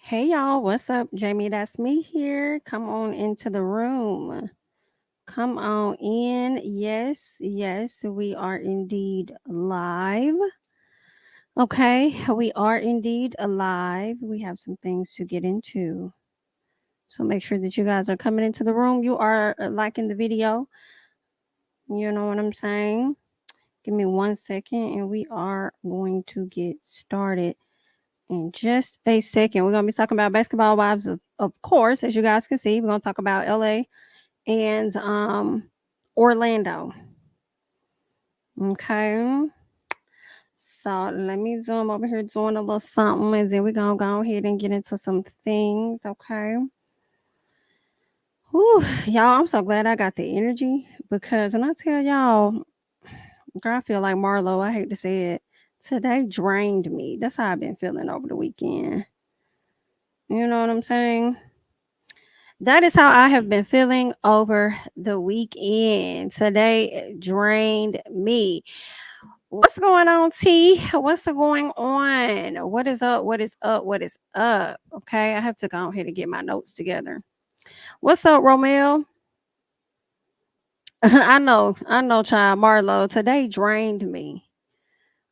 Hey y'all, what's up? Jamie, that's me here. Come on into the room. Come on in. Yes, yes, we are indeed live. Okay, we are indeed alive. We have some things to get into. So make sure that you guys are coming into the room. You are liking the video. You know what I'm saying? Give me 1 second and we are going to get started in just a second. We're going to be talking about basketball wives, of course, as you guys can see. We're going to talk about LA and Orlando. Okay. So let me zoom over here doing a little something, and then we're going to go ahead and get into some things. Okay. Whew, y'all, I'm so glad I got the energy because when I tell y'all, girl, I feel like Marlo. I hate to say it. Today drained me. That's how I've been feeling over the weekend. You know what I'm saying? That is how I have been feeling over the weekend. Today drained me. What's going on, T? What's going on? What is up? What is up? What is up? Okay, I have to go ahead and get my notes together. What's up, Romeo? I know, child Marlo. Today drained me.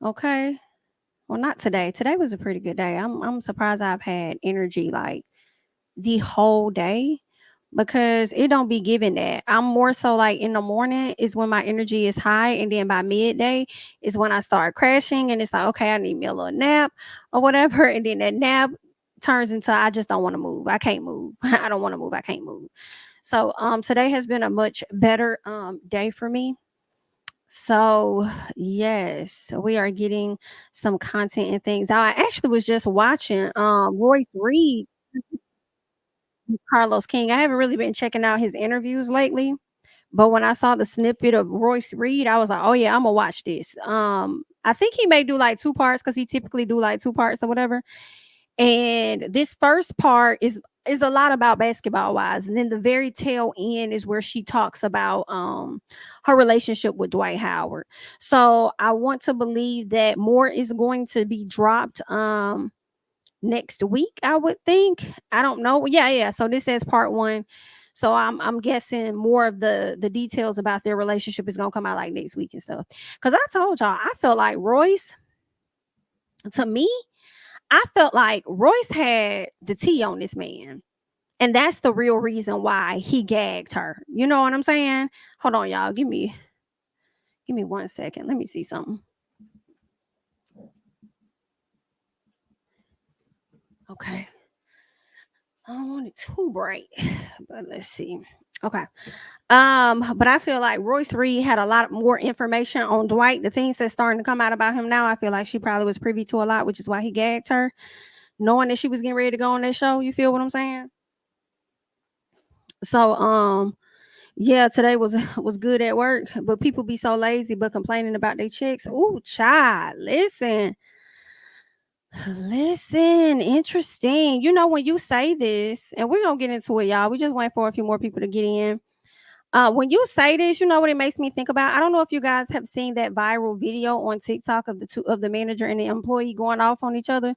Okay. Well, not today. Today was a pretty good day. I'm surprised I've had energy like the whole day because it don't be giving that. I'm more so like in the morning is when my energy is high, and then by midday is when I start crashing, and it's like, okay, I need me a little nap or whatever, and then that nap turns into I just don't want to move. I can't move. I don't want to move. I can't move. So today has been a much better day for me. So yes, we are getting some content and things. Now I actually was just watching Royce Reed, Carlos King. I haven't really been checking out his interviews lately, but when I saw the snippet of Royce Reed, I was like, "Oh yeah, I'm gonna watch this." I think he may do like two parts because he typically do like two parts or whatever. And this first part is a lot about basketball wise, and then the very tail end is where she talks about her relationship with Dwight Howard. So I want to believe that more is going to be dropped next week, I would think. I don't know. Yeah, yeah. So this says part one. So I'm guessing more of the details about their relationship is gonna come out like next week and stuff. Cause I told y'all I felt like Royce, to me, I felt like Royce had the tea on this man. And that's the real reason why he gagged her. You know what I'm saying? Hold on, y'all. Give me 1 second. Let me see something. Okay. I don't want it too bright, but let's see. Okay. But I feel like Royce Reed had a lot more information on Dwight. The things that's starting to come out about him now, I feel like she probably was privy to a lot, which is why he gagged her, knowing that she was getting ready to go on that show. You feel what I'm saying? So, yeah, today was good at work, but people be so lazy but complaining about their checks. Ooh, child, listen, interesting. You know, when you say this, and we're gonna get into it, y'all. We just wait for a few more people to get in. When you say this, you know what it makes me think about. I don't know if you guys have seen that viral video on TikTok of the manager and the employee going off on each other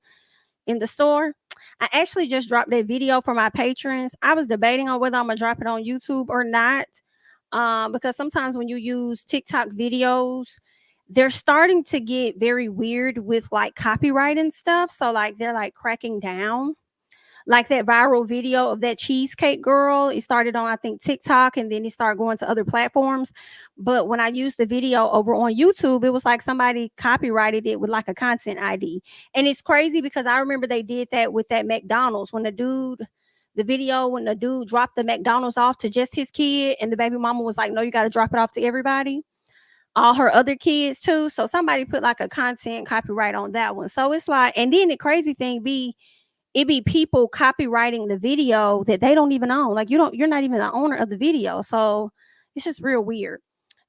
in the store. I actually just dropped that video for my patrons. I was debating on whether I'm gonna drop it on YouTube or not. Because sometimes when you use TikTok videos, they're starting to get very weird with like copyright and stuff. So like they're like cracking down. Like that viral video of that cheesecake girl, it started on I think TikTok, and then it started going to other platforms. But when I used the video over on YouTube, it was like somebody copyrighted it with like a content ID. And it's crazy because I remember they did that with that McDonald's when the video when the dude dropped the McDonald's off to just his kid, and the baby mama was like, "No, you got to drop it off to everybody." All her other kids too. So somebody put like a content copyright on that one. So it's like, and then the crazy thing be it be people copywriting the video that they don't even own. Like you're not even the owner of the video. So it's just real weird.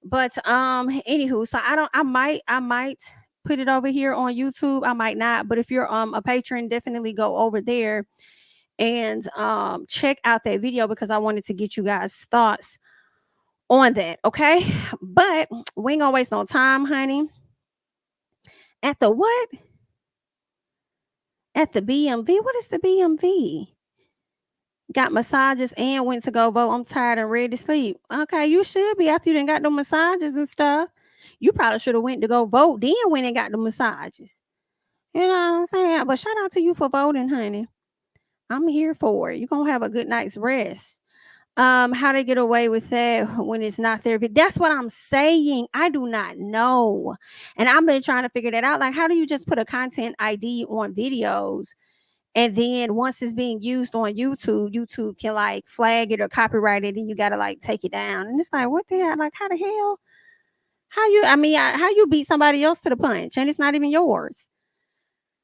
But anywho, so I might put it over here on YouTube. I might not. But if you're a patron, definitely go over there and check out that video because I wanted to get you guys thoughts on that. Okay. But we ain't gonna waste no time, honey. At the what? At the BMV? What is the BMV? Got massages and went to go vote. I'm tired and ready to sleep. Okay, you should be after you done got the massages and stuff. You probably should have went to go vote, then went and got the massages. You know what I'm saying? But shout out to you for voting, honey. I'm here for it. You're gonna have a good night's rest. How they get away with that when it's not therapy? That's what I'm saying. I do not know. And I've been trying to figure that out. Like, how do you just put a content ID on videos? And then once it's being used on YouTube, YouTube can like flag it or copyright it, and you gotta like take it down. And it's like, what the hell? Like, how the hell? How you beat somebody else to the punch and it's not even yours?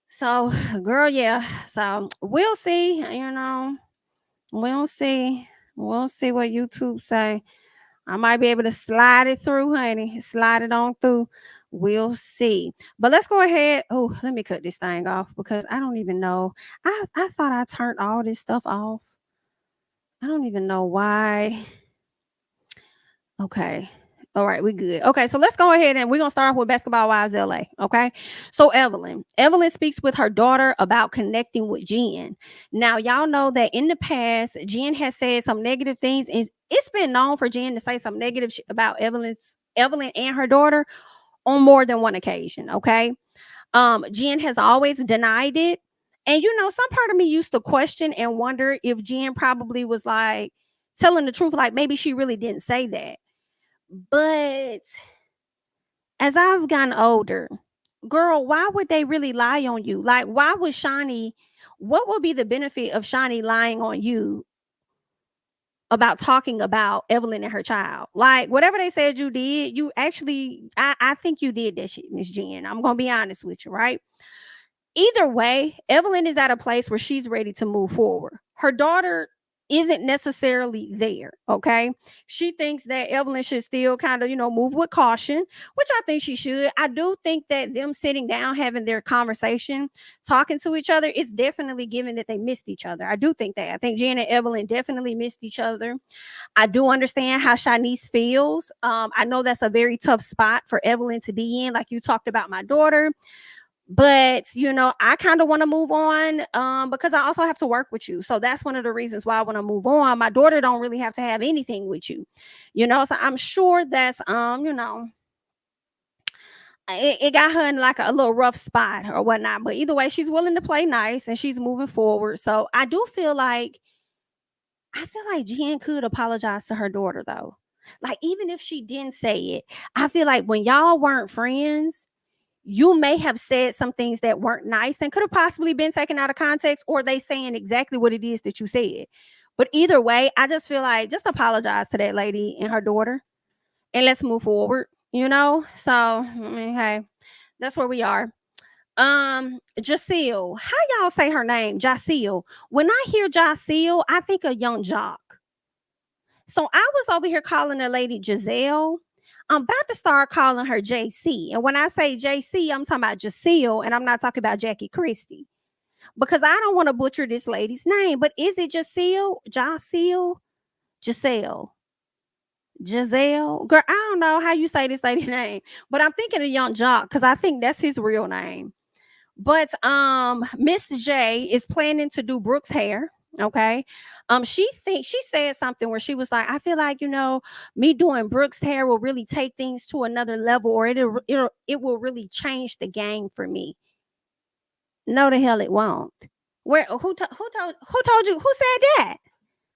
So, girl, yeah. So we'll see. We'll see. We'll see what YouTube say. I might be able to slide it through, honey. Slide it on through. We'll see. But let's go ahead. Oh, let me cut this thing off because I don't even know. I thought I turned all this stuff off. I don't even know why. Okay. All right, we good. Okay, so let's go ahead and we're gonna start off with Basketball Wives LA. Okay. So Evelyn speaks with her daughter about connecting with Jen. Now, y'all know that in the past, Jen has said some negative things, and it's been known for Jen to say some negative about Evelyn and her daughter on more than one occasion. Okay. Jen has always denied it. And some part of me used to question and wonder if Jen probably was like telling the truth, like maybe she really didn't say that. But as I've gotten older, girl, why would they really lie on you? Like, why would what would be the benefit of Shawnee lying on you about talking about Evelyn and her child? Like, whatever they said you did, you actually, I think you did that shit, Miss Jen. I'm going to be honest with you, right? Either way, Evelyn is at a place where she's ready to move forward. Her daughter isn't necessarily there. Okay. She thinks that Evelyn should still kind of, move with caution, which I think she should. I do think that them sitting down, having their conversation, talking to each other, is definitely given that they missed each other. I do think that. I think Jen and Evelyn definitely missed each other. I do understand how Shanice feels. I know that's a very tough spot for Evelyn to be in. Like you talked about my daughter. But I kind of want to move on because I also have to work with you. So that's one of the reasons why I want to move on. My daughter don't really have to have anything with you, so I'm sure that's it got her in like a little rough spot or whatnot. But either way, she's willing to play nice and she's moving forward. So I feel like Jen could apologize to her daughter though. Like, even if she didn't say it, I feel like when y'all weren't friends, you may have said some things that weren't nice and could have possibly been taken out of context, or they saying exactly what it is that you said. But either way, I just feel like just apologize to that lady and her daughter and let's move forward. So hey, that's where we are. Jacille, how y'all say her name? Jacille. When I hear Jacille, I think of Young Jock. So I was over here calling the lady Giselle. I'm about to start calling her JC. And when I say JC, I'm talking about Jacille, and I'm not talking about Jackie Christie. Because I don't want to butcher this lady's name. But is it Jacille? Jacille? Giselle? Girl, I don't know how you say this lady's name. But I'm thinking of Young Jock because I think that's his real name. But Miss J is planning to do Brooke's hair. Okay. She said something where she was like, I feel like, me doing Brooke's hair will really take things to another level, or it will really change the game for me. No, the hell it won't. Who told you? Who said that?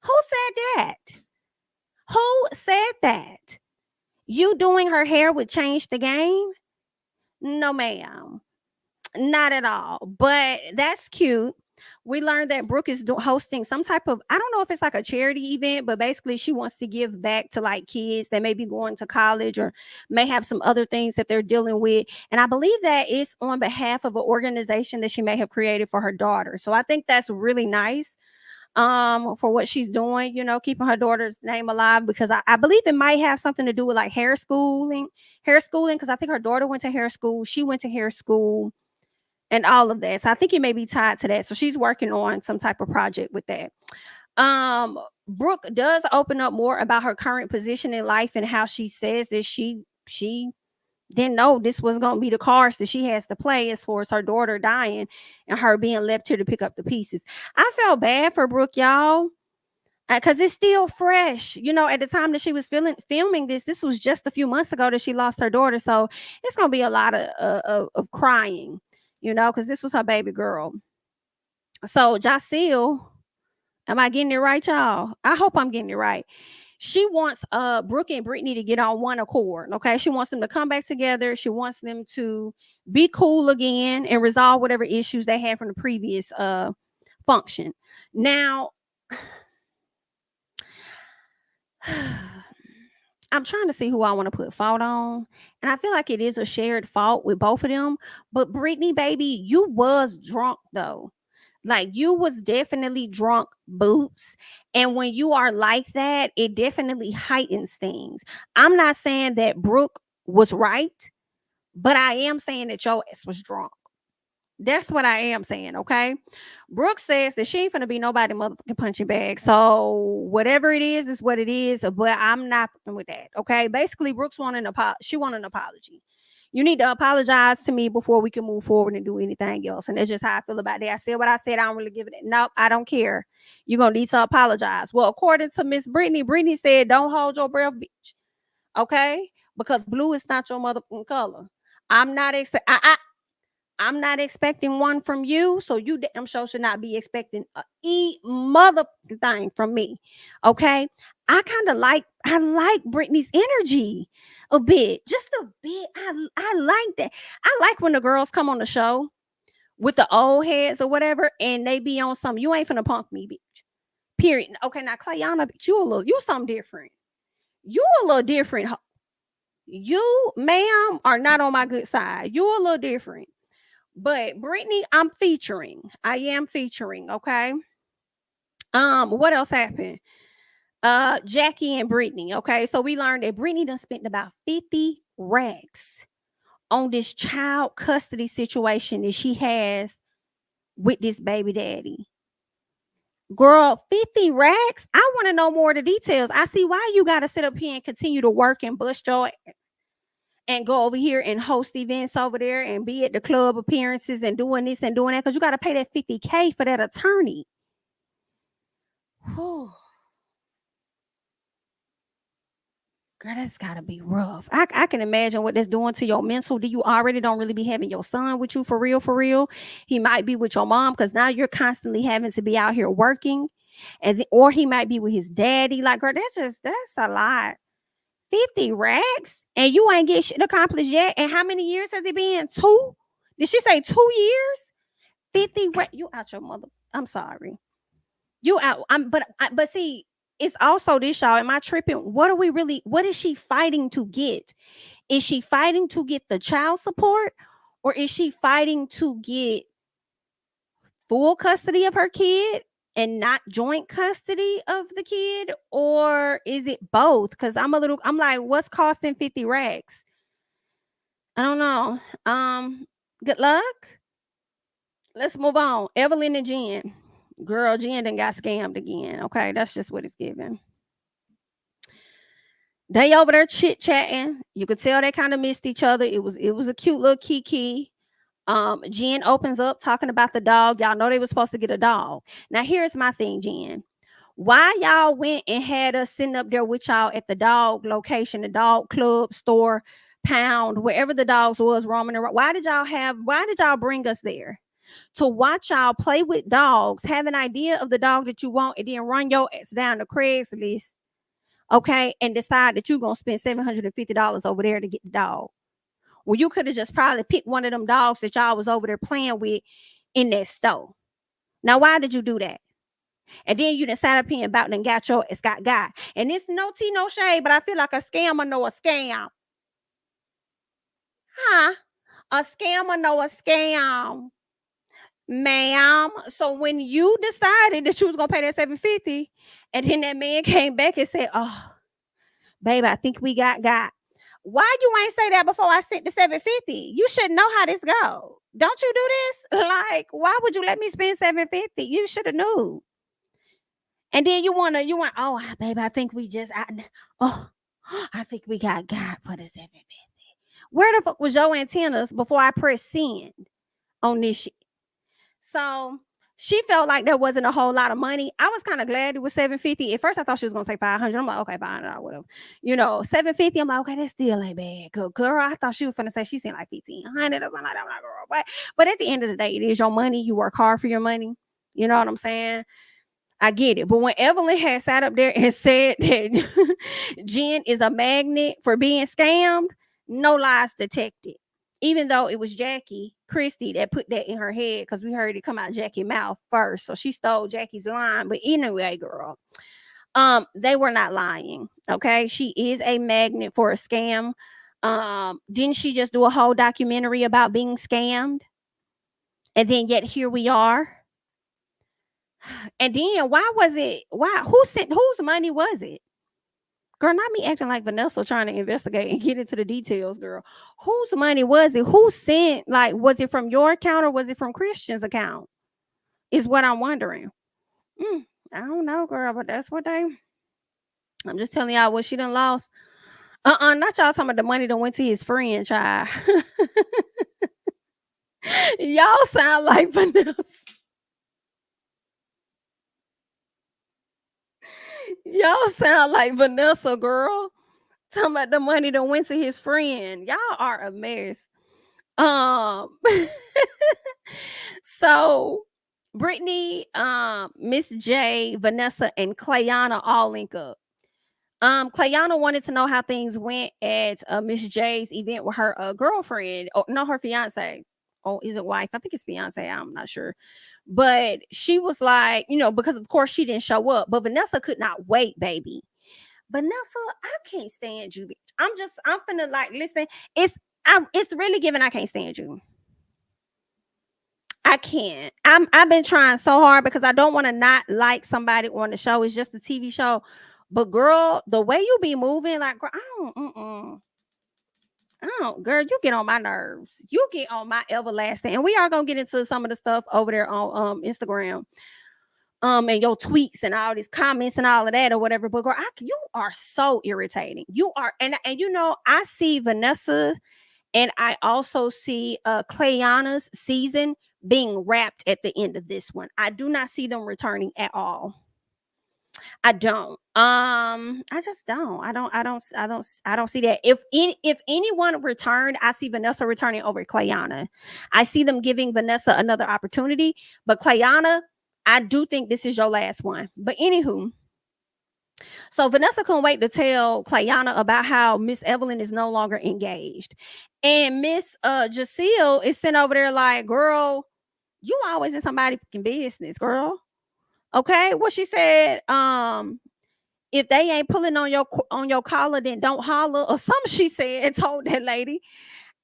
Who said that? Who said that? You doing her hair would change the game? No, ma'am. Not at all. But that's cute. We learned that Brooke is hosting some type of, I don't know if it's like a charity event, but basically she wants to give back to like kids that may be going to college or may have some other things that they're dealing with. And I believe that it's on behalf of an organization that she may have created for her daughter. So I think that's really nice for what she's doing, keeping her daughter's name alive, because I believe it might have something to do with like hair schooling, because I think her daughter went to hair school. She went to hair school. And all of that. So I think it may be tied to that. So she's working on some type of project with that. Brooke does open up more about her current position in life and how she says that she didn't know this was going to be the cards that she has to play as far as her daughter dying and her being left here to pick up the pieces. I felt bad for Brooke, y'all, because it's still fresh. At the time that she was filming this was just a few months ago that she lost her daughter. So it's going to be a lot of crying, because this was her baby girl. So Jacille, am I getting it right, y'all? I hope I'm getting it right. She wants Brooke and Brittany to get on one accord. Okay. She wants them to come back together. She wants them to be cool again and resolve whatever issues they had from the previous function. Now, I'm trying to see who I want to put fault on. And I feel like it is a shared fault with both of them. But Brittany, baby, you was drunk though. Like, you was definitely drunk, boots. And when you are like that, it definitely heightens things. I'm not saying that Brooke was right, but I am saying that your ass was drunk. That's what I am saying, okay? Brooke says that she ain't gonna be nobody motherfucking punching bag. So whatever it is what it is. But I'm not with that, okay? Basically, Brooke's wanting she want an apology. You need to apologize to me before we can move forward and do anything else. And that's just how I feel about that. I said what I said. I don't really give it. Nope, I don't care. You're gonna need to apologize. Well, according to Miss Brittany said, don't hold your breath, bitch. Okay? Because blue is not your motherfucking color. I'm not expecting one from you, so you damn sure should not be expecting a mother thing from me. Okay, I like Brittany's energy a bit, just a bit. I like that. I like when the girls come on the show with the old heads or whatever, and they be on something. You ain't finna punk me, bitch. Period. Okay, now Clayana, bitch, you something different. You a little different. You, ma'am, are not on my good side. You a little different. But Brittany, I am featuring, okay? What else happened? Jackie and Brittany, okay? So we learned that Brittany done spent about 50 racks on this child custody situation that she has with this baby daddy. Girl, 50 racks? I want to know more of the details. I see why you got to sit up here and continue to work and bust your ass and go over here and host events over there and be at the club appearances and doing this and doing that, because you got to pay that $50K for that attorney. Whew. Girl, that's gotta be rough. I can imagine what that's doing to your mental. Do you already don't really be having your son with you for real, for real? He might be with your mom because now you're constantly having to be out here working, or he might be with his daddy. Like, girl, that's a lot. 50 racks and you ain't get shit accomplished yet. And how many years has it been? 2? Did she say 2 years? 50 racks. You out your mother. I'm sorry. You out. But see, it's also this, y'all. Am I tripping? What is she fighting to get? Is she fighting to get the child support, or is she fighting to get full custody of her kid and not joint custody of the kid? Or is it both? Because I'm like, what's costing 50 racks? I don't know. Good luck. Let's move on. Evelyn and Jen. Girl, Jen done got scammed again. Okay, that's just what it's giving. They over there chit chatting. You could tell they kind of missed each other. It was a cute little kiki. Jen opens up talking about the dog. Y'all know they were supposed to get a dog. Now here's my thing, Jen. Why y'all went and had us sitting up there with y'all at the dog location, the dog club, store, pound, wherever the dogs was roaming around? Why did y'all bring us there? To watch y'all play with dogs, have an idea of the dog that you want, and then run your ass down the Craigslist, okay, and decide that you're gonna spend $750 over there to get the dog. Well, you could have just probably picked one of them dogs that y'all was over there playing with in that store. Now, why did you do that? And then you done sat up here about and got your ass got. And it's no tea, no shade, but I feel like a scammer know a scam. Huh? A scammer know a scam. Ma'am, so when you decided that you was gonna pay that $750, and then that man came back and said, "Oh, baby, I think we got." Why you ain't say that before I sent the $750? You should know how this go. Don't you do this? Like, why would you let me spend $750? You should have knew. And then you want, oh, baby, I think we just, I think we got for the $750. Where the fuck was your antennas before I pressed send on this shit? So she felt like there wasn't a whole lot of money. I was kind of glad it was 750. At first, I thought she was gonna say 500. I'm like, okay, $500, whatever. 750. I'm like, okay, that still ain't bad. Good girl. I thought she was gonna say she sent like 1,500 or something like that. I'm like, girl, what? But at the end of the day, it is your money. You work hard for your money. You know what I'm saying? I get it. But when Evelyn had sat up there and said that Jen is a magnet for being scammed, no lies detected. Even though it was Jackie Christie that put that in her head, because we heard it come out Jackie's mouth first. So she stole Jackie's line. But anyway, girl, they were not lying. Okay. She is a magnet for a scam. Didn't she just do a whole documentary about being scammed? And then yet here we are. And then whose money was it? Girl, not me acting like Vanessa trying to investigate and get into the details, girl. Whose money was it? Who sent? Like, was it from your account or was it from Christian's account? Is what I'm wondering. I don't know, girl, but that's what I'm just telling y'all what she done lost. Not y'all talking about the money that went to his friend, child. Y'all sound like Vanessa. Y'all sound like Vanessa, girl. Talking about the money that went to his friend. Y'all are a mess. So Brittany, Miss J, Vanessa, and Clayana all link up. Clayana wanted to know how things went at Miss J's event with her girlfriend. Oh, no, her fiance. Oh, is it wife? I think it's fiance. I'm not sure. But she was like, because of course she didn't show up. But Vanessa could not wait, baby. Vanessa, I can't stand you, bitch. I'm finna like listen. It's really giving. I can't stand you. I can't. I've been trying so hard because I don't want to not like somebody on the show. It's just a TV show. But girl, the way you be moving, like girl, I don't, girl, you get on my nerves. You get on my everlasting. And we are gonna get into some of the stuff over there on Instagram. And your tweets and all these comments and all of that or whatever. But girl, you are so irritating. You are, and I see Vanessa and I also see Clayana's season being wrapped at the end of this one. I do not see them returning at all. I don't. I just don't. I don't see that. If anyone returned, I see Vanessa returning over Clayana. I see them giving Vanessa another opportunity, but Clayana, I do think this is your last one. But anywho, so Vanessa couldn't wait to tell Clayana about how Miss Evelyn is no longer engaged. And Miss Jacille is sitting over there like, girl, you always in somebody's business, girl. Okay. What she said, if they ain't pulling on your collar, then don't holler, or something she said and told that lady.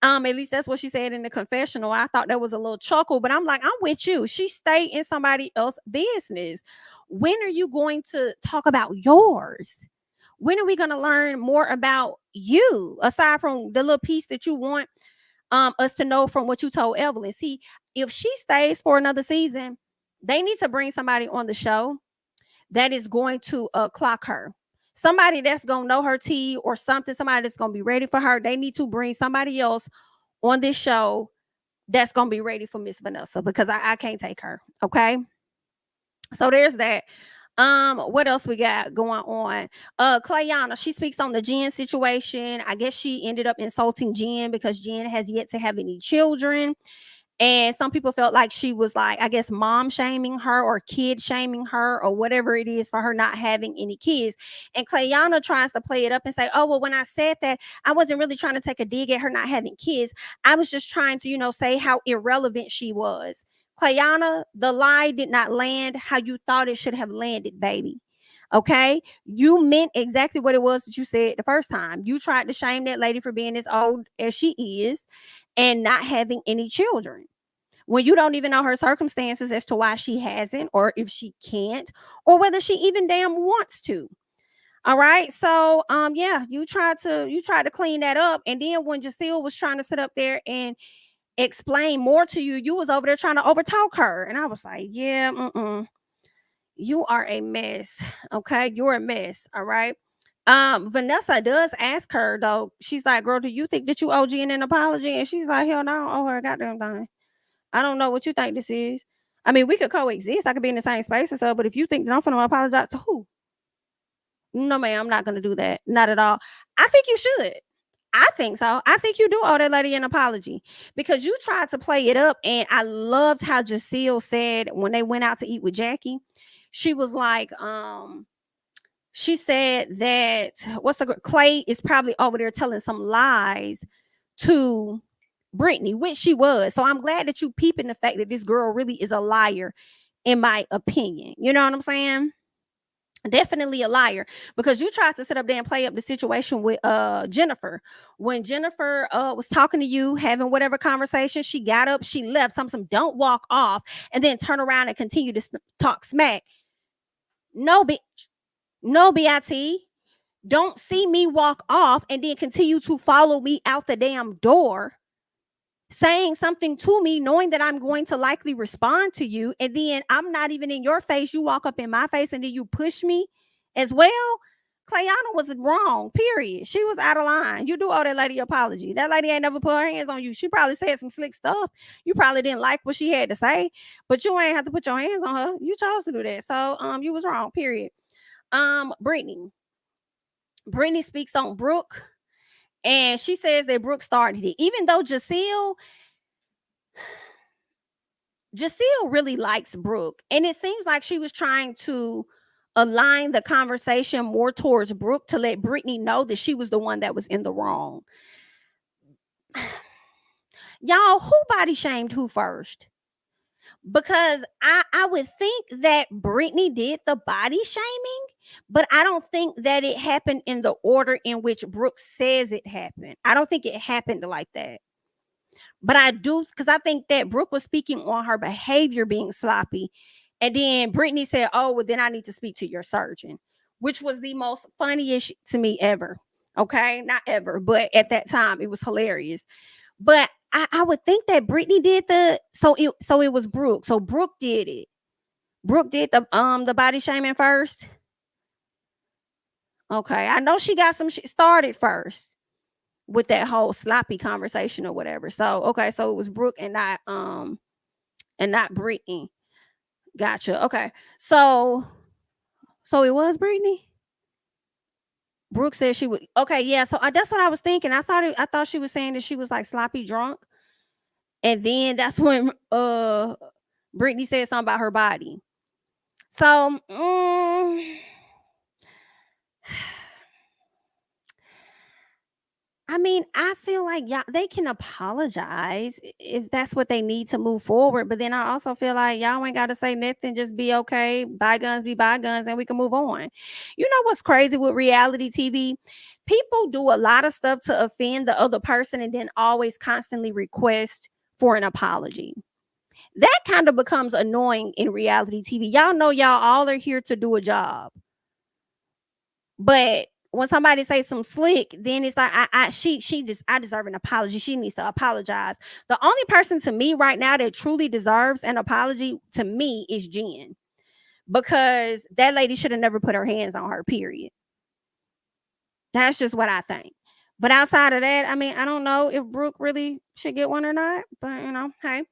At least that's what she said in the confessional. I thought that was a little chuckle, but I'm like, I'm with you. She stayed in somebody else's business. When are you going to talk about yours? When are we going to learn more about you, aside from the little piece that you want us to know from what you told Evelyn? See, if she stays for another season, they need to bring somebody on the show that is going to clock her. Somebody that's going to know her tea or something, somebody that's going to be ready for her. They need to bring somebody else on this show that's going to be ready for Miss Vanessa, because I can't take her. Okay. So there's that. What else we got going on? Clayana, she speaks on the Jen situation. I guess she ended up insulting Jen because Jen has yet to have any children. And some people felt like she was like, I guess, mom shaming her or kid shaming her or whatever it is for her not having any kids. And Clayana tries to play it up and say, oh, well, when I said that, I wasn't really trying to take a dig at her not having kids. I was just trying to, say how irrelevant she was. Clayana, the lie did not land how you thought it should have landed, baby. Okay, you meant exactly what it was that you said the first time. You tried to shame that lady for being as old as she is and not having any children, when you don't even know her circumstances as to why she hasn't, or if she can't, or whether she even damn wants to. All right. So yeah, you tried to clean that up. And then when Jacille was trying to sit up there and explain more to you, you was over there trying to overtalk her. And I was like, yeah, you are a mess. Okay, you're a mess. All right. Vanessa does ask her though. She's like, "Girl, do you think that you owe Jen an apology?" And she's like, "Hell no, I don't owe her a goddamn thing. I don't know what you think this is. I mean, we could coexist. I could be in the same space and stuff, but if you think that I'm gonna apologize to who? No, ma'am, I'm not gonna do that. Not at all. I think you should. I think so. I think you do owe that lady an apology because you tried to play it up. And I loved how Jacille said when they went out to eat with Jackie, she was like, she said that Clay is probably over there telling some lies to Brittany, which she was. So I'm glad that you peeping the fact that this girl really is a liar, in my opinion. You know what I'm saying? Definitely a liar, because you tried to sit up there and play up the situation with Jennifer. When Jennifer was talking to you, having whatever conversation, she got up, she left, some don't walk off, and then turn around and continue to talk smack. No, bitch. No, BIT. Don't see me walk off and then continue to follow me out the damn door, saying something to me, knowing that I'm going to likely respond to you. And then I'm not even in your face. You walk up in my face and then you push me as well. Clayana was wrong, period. She was out of line. You do owe that lady an apology. That lady ain't never put her hands on you. She probably said some slick stuff. You probably didn't like what she had to say, but you ain't have to put your hands on her. You chose to do that. So you was wrong, period. Brittany speaks on Brooke, and she says that Brooke started it, even though Jacille really likes Brooke. And it seems like she was trying to align the conversation more towards Brooke to let Brittany know that she was the one that was in the wrong. Y'all, who body shamed who first? Because I would think that Brittany did the body shaming, but I don't think that it happened in the order in which Brooke says it happened. I don't think it happened like that. But I do, because I think that Brooke was speaking on her behavior being sloppy. And then Brittany said, "Oh, well, then I need to speak to your surgeon," which was the most funniest to me ever. Okay, not ever, but at that time it was hilarious. But I would think that Brittany did so it was Brooke. So Brooke did it. Brooke did the body shaming first. Okay, I know she got some shit started first with that whole sloppy conversation or whatever. So okay, so it was Brooke and not Brittany. Gotcha. Okay, so it was Brittany. Brooke said she would. Okay, yeah. So that's what I was thinking. I thought she was saying that she was like sloppy drunk, and then that's when Brittany said something about her body. So I mean, I feel like they can apologize if that's what they need to move forward. But then I also feel like y'all ain't got to say nothing. Just be okay. Bygones be bygones, and we can move on. You know what's crazy with reality TV? People do a lot of stuff to offend the other person and then always constantly request for an apology. That kind of becomes annoying in reality TV. Y'all know y'all all are here to do a job. But when somebody says some slick, then it's like I deserve an apology. She needs to apologize. The only person to me right now that truly deserves an apology to me is Jen, because that lady should have never put her hands on her, period. That's just what I think. But outside of that, I mean, I don't know if Brooke really should get one or not. But hey.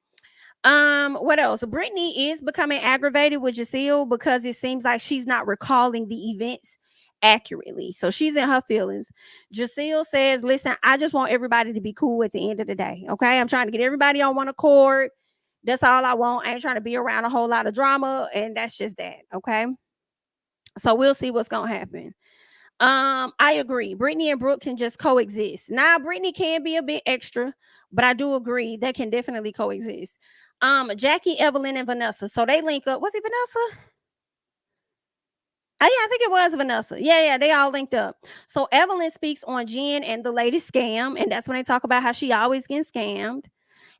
What else? Brittany is becoming aggravated with Jacille because it seems like she's not recalling the events accurately. So she's in her feelings. Jacille says, "Listen, I just want everybody to be cool at the end of the day. Okay. I'm trying to get everybody on one accord. That's all I want. I ain't trying to be around a whole lot of drama. And that's just that. Okay. So we'll see what's gonna happen." I agree. Brittany and Brooke can just coexist. Now, Brittany can be a bit extra, but I do agree they can definitely coexist. Jackie, Evelyn, and Vanessa. So they link up. Was it Vanessa? Oh, yeah, I think it was Vanessa. Yeah, they all linked up. So Evelyn speaks on Jen and the lady scam, and that's when they talk about how she always gets scammed.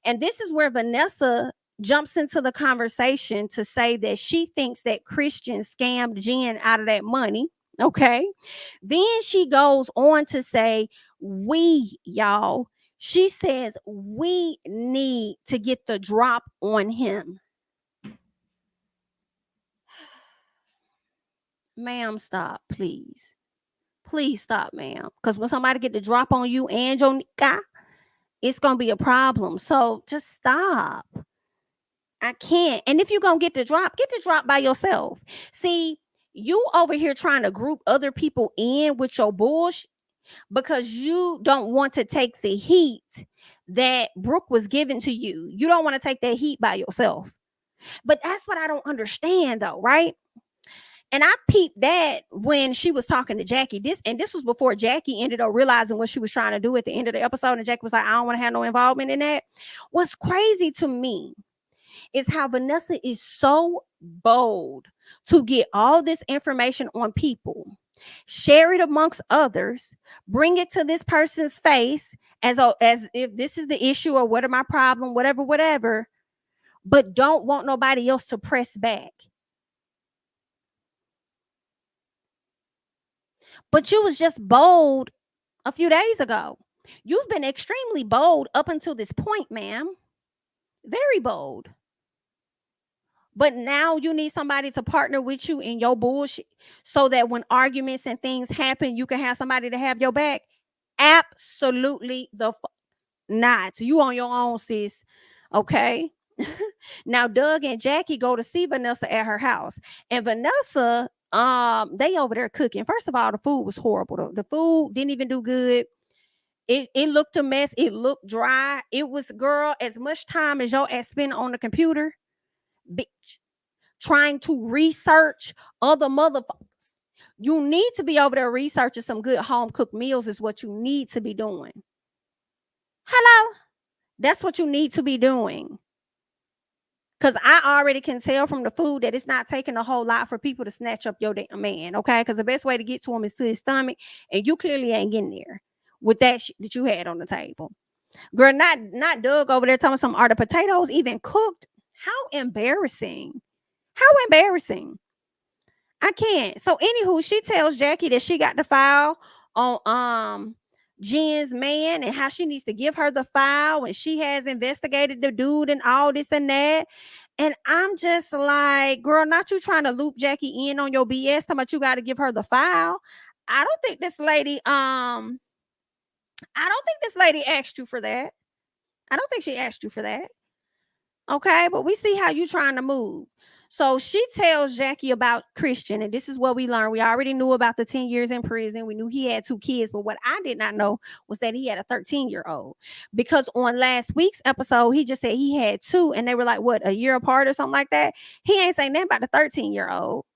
And this is where Vanessa jumps into the conversation to say that she thinks that Christian scammed Jen out of that money. Okay. Then she goes on to say, y'all, she says, we need to get the drop on him. Ma'am, stop, please. Please stop, ma'am. Because when somebody get the drop on you and your guy, it's gonna be a problem. So just stop. I can't. And if you're gonna get the drop by yourself. See, you over here trying to group other people in with your bullshit because you don't want to take the heat that Brooke was giving to you. You don't want to take that heat by yourself. But that's what I don't understand though, right? And I peeped that when she was talking to Jackie. This was before Jackie ended up realizing what she was trying to do at the end of the episode. And Jackie was like, I don't want to have no involvement in that. What's crazy to me is how Vanessa is so bold to get all this information on people, share it amongst others, bring it to this person's face as if this is the issue or what are my problem, whatever, but don't want nobody else to press back. But you was just bold a few days ago. You've been extremely bold up until this point, ma'am. Very bold. But now you need somebody to partner with you in your bullshit so that when arguments and things happen, you can have somebody to have your back. Absolutely not. You on your own, sis. Okay. Now Doug and Jackie go to see Vanessa at her house. And Vanessa, they over there cooking. First of all, the food was horrible. The food didn't even do good. It looked a mess. It looked dry. It was, girl, as much time as your ass spent on the computer, bitch, trying to research other motherfuckers. You need to be over there researching some good home cooked meals is what you need to be doing. Hello? That's what you need to be doing. Because I already can tell from the food that it's not taking a whole lot for people to snatch up your damn man, okay? Because the best way to get to him is to his stomach, and you clearly ain't getting there with that shit that you had on the table. Girl, not Doug over there telling some, are the potatoes even cooked? How embarrassing. How embarrassing. I can't. So anywho, she tells Jackie that she got the file on Jen's man and how she needs to give her the file, and she has investigated the dude and all this and that. And I'm just like, girl, not you trying to loop Jackie in on your BS, talking about you got to give her the file. I don't think this lady asked you for that. I don't think she asked you for that. Okay, but we see how you trying to move. So she tells Jackie about Christian, and this is what we learned. We already knew about the 10 years in prison. We knew he had 2 kids, but what I did not know was that he had a 13-year-old. Because on last week's episode, he just said he had 2, and they were like, what, a year apart or something like that? He ain't saying nothing about the 13-year-old.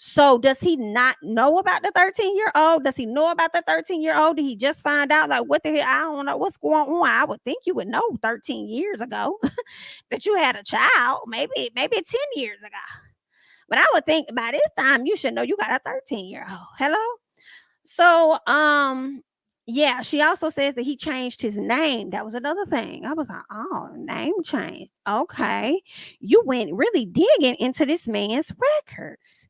So does he not know about the 13-year-old? Does he know about the 13-year-old? Did he just find out, like, what the hell? I don't know what's going on. I would think you would know 13 years ago that you had a child, maybe 10 years ago. But I would think by this time you should know you got a 13-year-old. Hello? So, yeah, she also says that he changed his name. That was another thing. I was like, oh, name change. Okay. You went really digging into this man's records.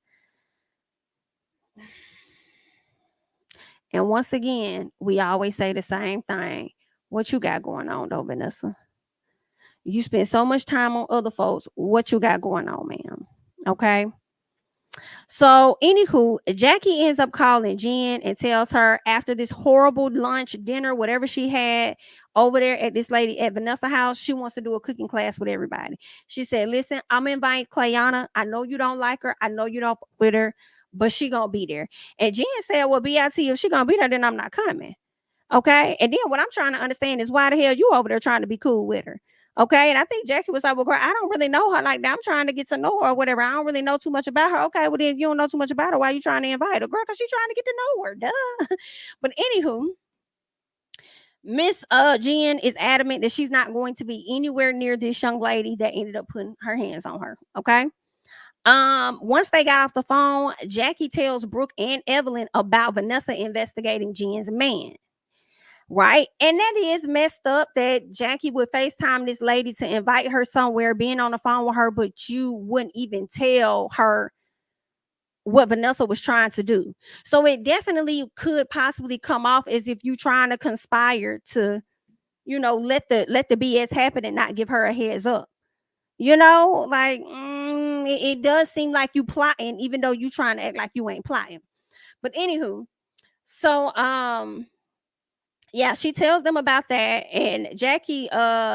And once again, we always say the same thing. What you got going on, though, Vanessa? You spend so much time on other folks. What you got going on, ma'am? Okay. So, anywho, Jackie ends up calling Jen and tells her after this horrible lunch, dinner, whatever she had over there at this lady at Vanessa's house, she wants to do a cooking class with everybody. She said, listen, I'm inviting Clayana. I know you don't like her. I know you don't with her, but she gonna be there. And Jen said, well, BIT, if she gonna be there, then I'm not coming. Okay. And then what I'm trying to understand is why the hell you over there trying to be cool with her? Okay. And I think Jackie was like, well, girl, I don't really know her like that. I'm trying to get to know her or whatever. I don't really know too much about her. Okay. Well, then if you don't know too much about her, why are you trying to invite her? Girl, because she's trying to get to know her. Duh. But anywho, Miss Jen is adamant that she's not going to be anywhere near this young lady that ended up putting her hands on her. Okay. Once they got off the phone, Jackie tells Brooke and Evelyn about Vanessa investigating Jen's man. Right. And that is messed up that Jackie would FaceTime this lady to invite her somewhere, being on the phone with her, but you wouldn't even tell her what Vanessa was trying to do. So it definitely could possibly come off as if you trying to conspire to, let the BS happen and not give her a heads up. Like it does seem like you plotting, even though you trying to act like you ain't plotting. But anywho, So yeah, she tells them about that, and Jackie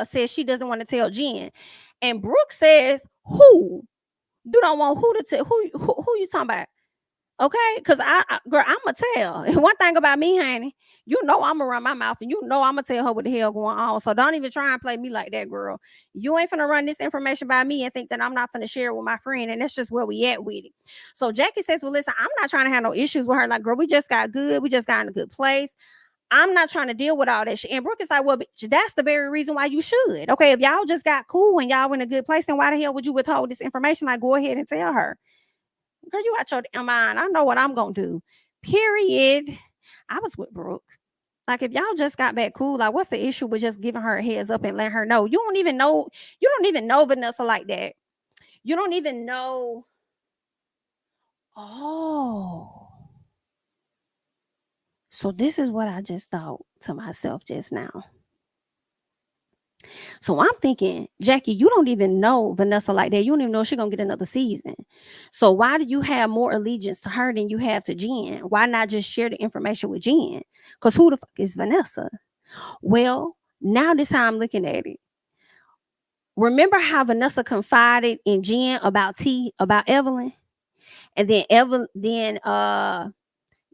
says she doesn't want to tell Jen, and Brooke says, "Who? You don't want who to tell? Who you talking about?" Okay, because girl, I'ma tell. And one thing about me, honey, you know I'ma run my mouth, and you know I'ma tell her what the hell going on. So don't even try and play me like that, girl. You ain't finna run this information by me and think that I'm not finna share it with my friend, and that's just where we at with it. So Jackie says, "Well, listen, I'm not trying to have no issues with her. Like, girl, we just got good. We just got in a good place. I'm not trying to deal with all that shit." And Brooke is like, "Well, bitch, that's the very reason why you should. Okay, if y'all just got cool and y'all in a good place, then why the hell would you withhold this information? Like, go ahead and tell her." Girl, you out your damn mind. I know what I'm gonna do. Period. I was with Brooke. Like, if y'all just got back cool, like, what's the issue with just giving her a heads up and letting her know? You don't even know Vanessa like that. You don't even know. Oh. So this is what I just thought to myself just now. So I'm thinking, Jackie, you don't even know Vanessa like that. You don't even know she's gonna get another season. So why do you have more allegiance to her than you have to Jen? Why not just share the information with Jen? Because who the fuck is Vanessa? Well, now this how I'm looking at it. Remember how Vanessa confided in Jen about Evelyn? And then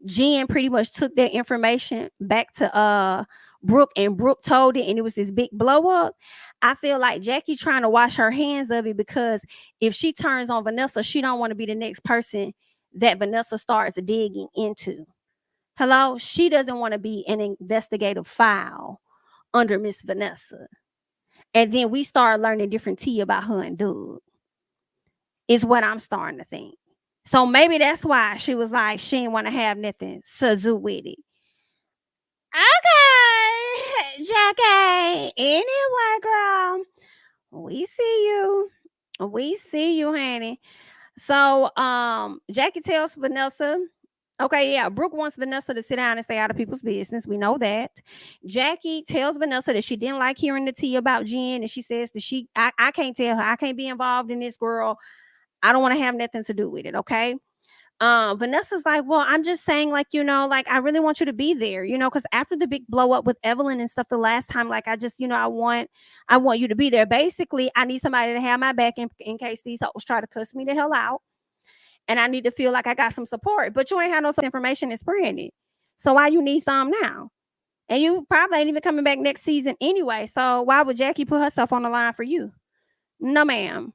Jen pretty much took that information back to Brooke, and Brooke told it, and it was this big blow up. I feel like Jackie trying to wash her hands of it, because if she turns on Vanessa, she don't want to be the next person that Vanessa starts digging into. Hello, she doesn't want to be an investigative file under Miss Vanessa, and then we start learning different tea about her and Doug. Is what I'm starting to think. So maybe that's why she was like she didn't want to have nothing to do with it. Okay, Jackie. Anyway, girl, we see you. We see you, honey. So, Jackie tells Vanessa, okay, yeah, Brooke wants Vanessa to sit down and stay out of people's business. We know that. Jackie tells Vanessa that she didn't like hearing the tea about Jen, and she says that I can't tell her, I can't be involved in this, girl. I don't want to have nothing to do with it. Okay. Vanessa's like, well, I'm just saying, like, like, I really want you to be there, because after the big blow up with Evelyn and stuff the last time, like, I just, I want you to be there. Basically, I need somebody to have my back in case these hoes try to cuss me the hell out. And I need to feel like I got some support. But you ain't had no information and spreading it. So why you need some now? And you probably ain't even coming back next season anyway. So why would Jackie put herself on the line for you? No, ma'am.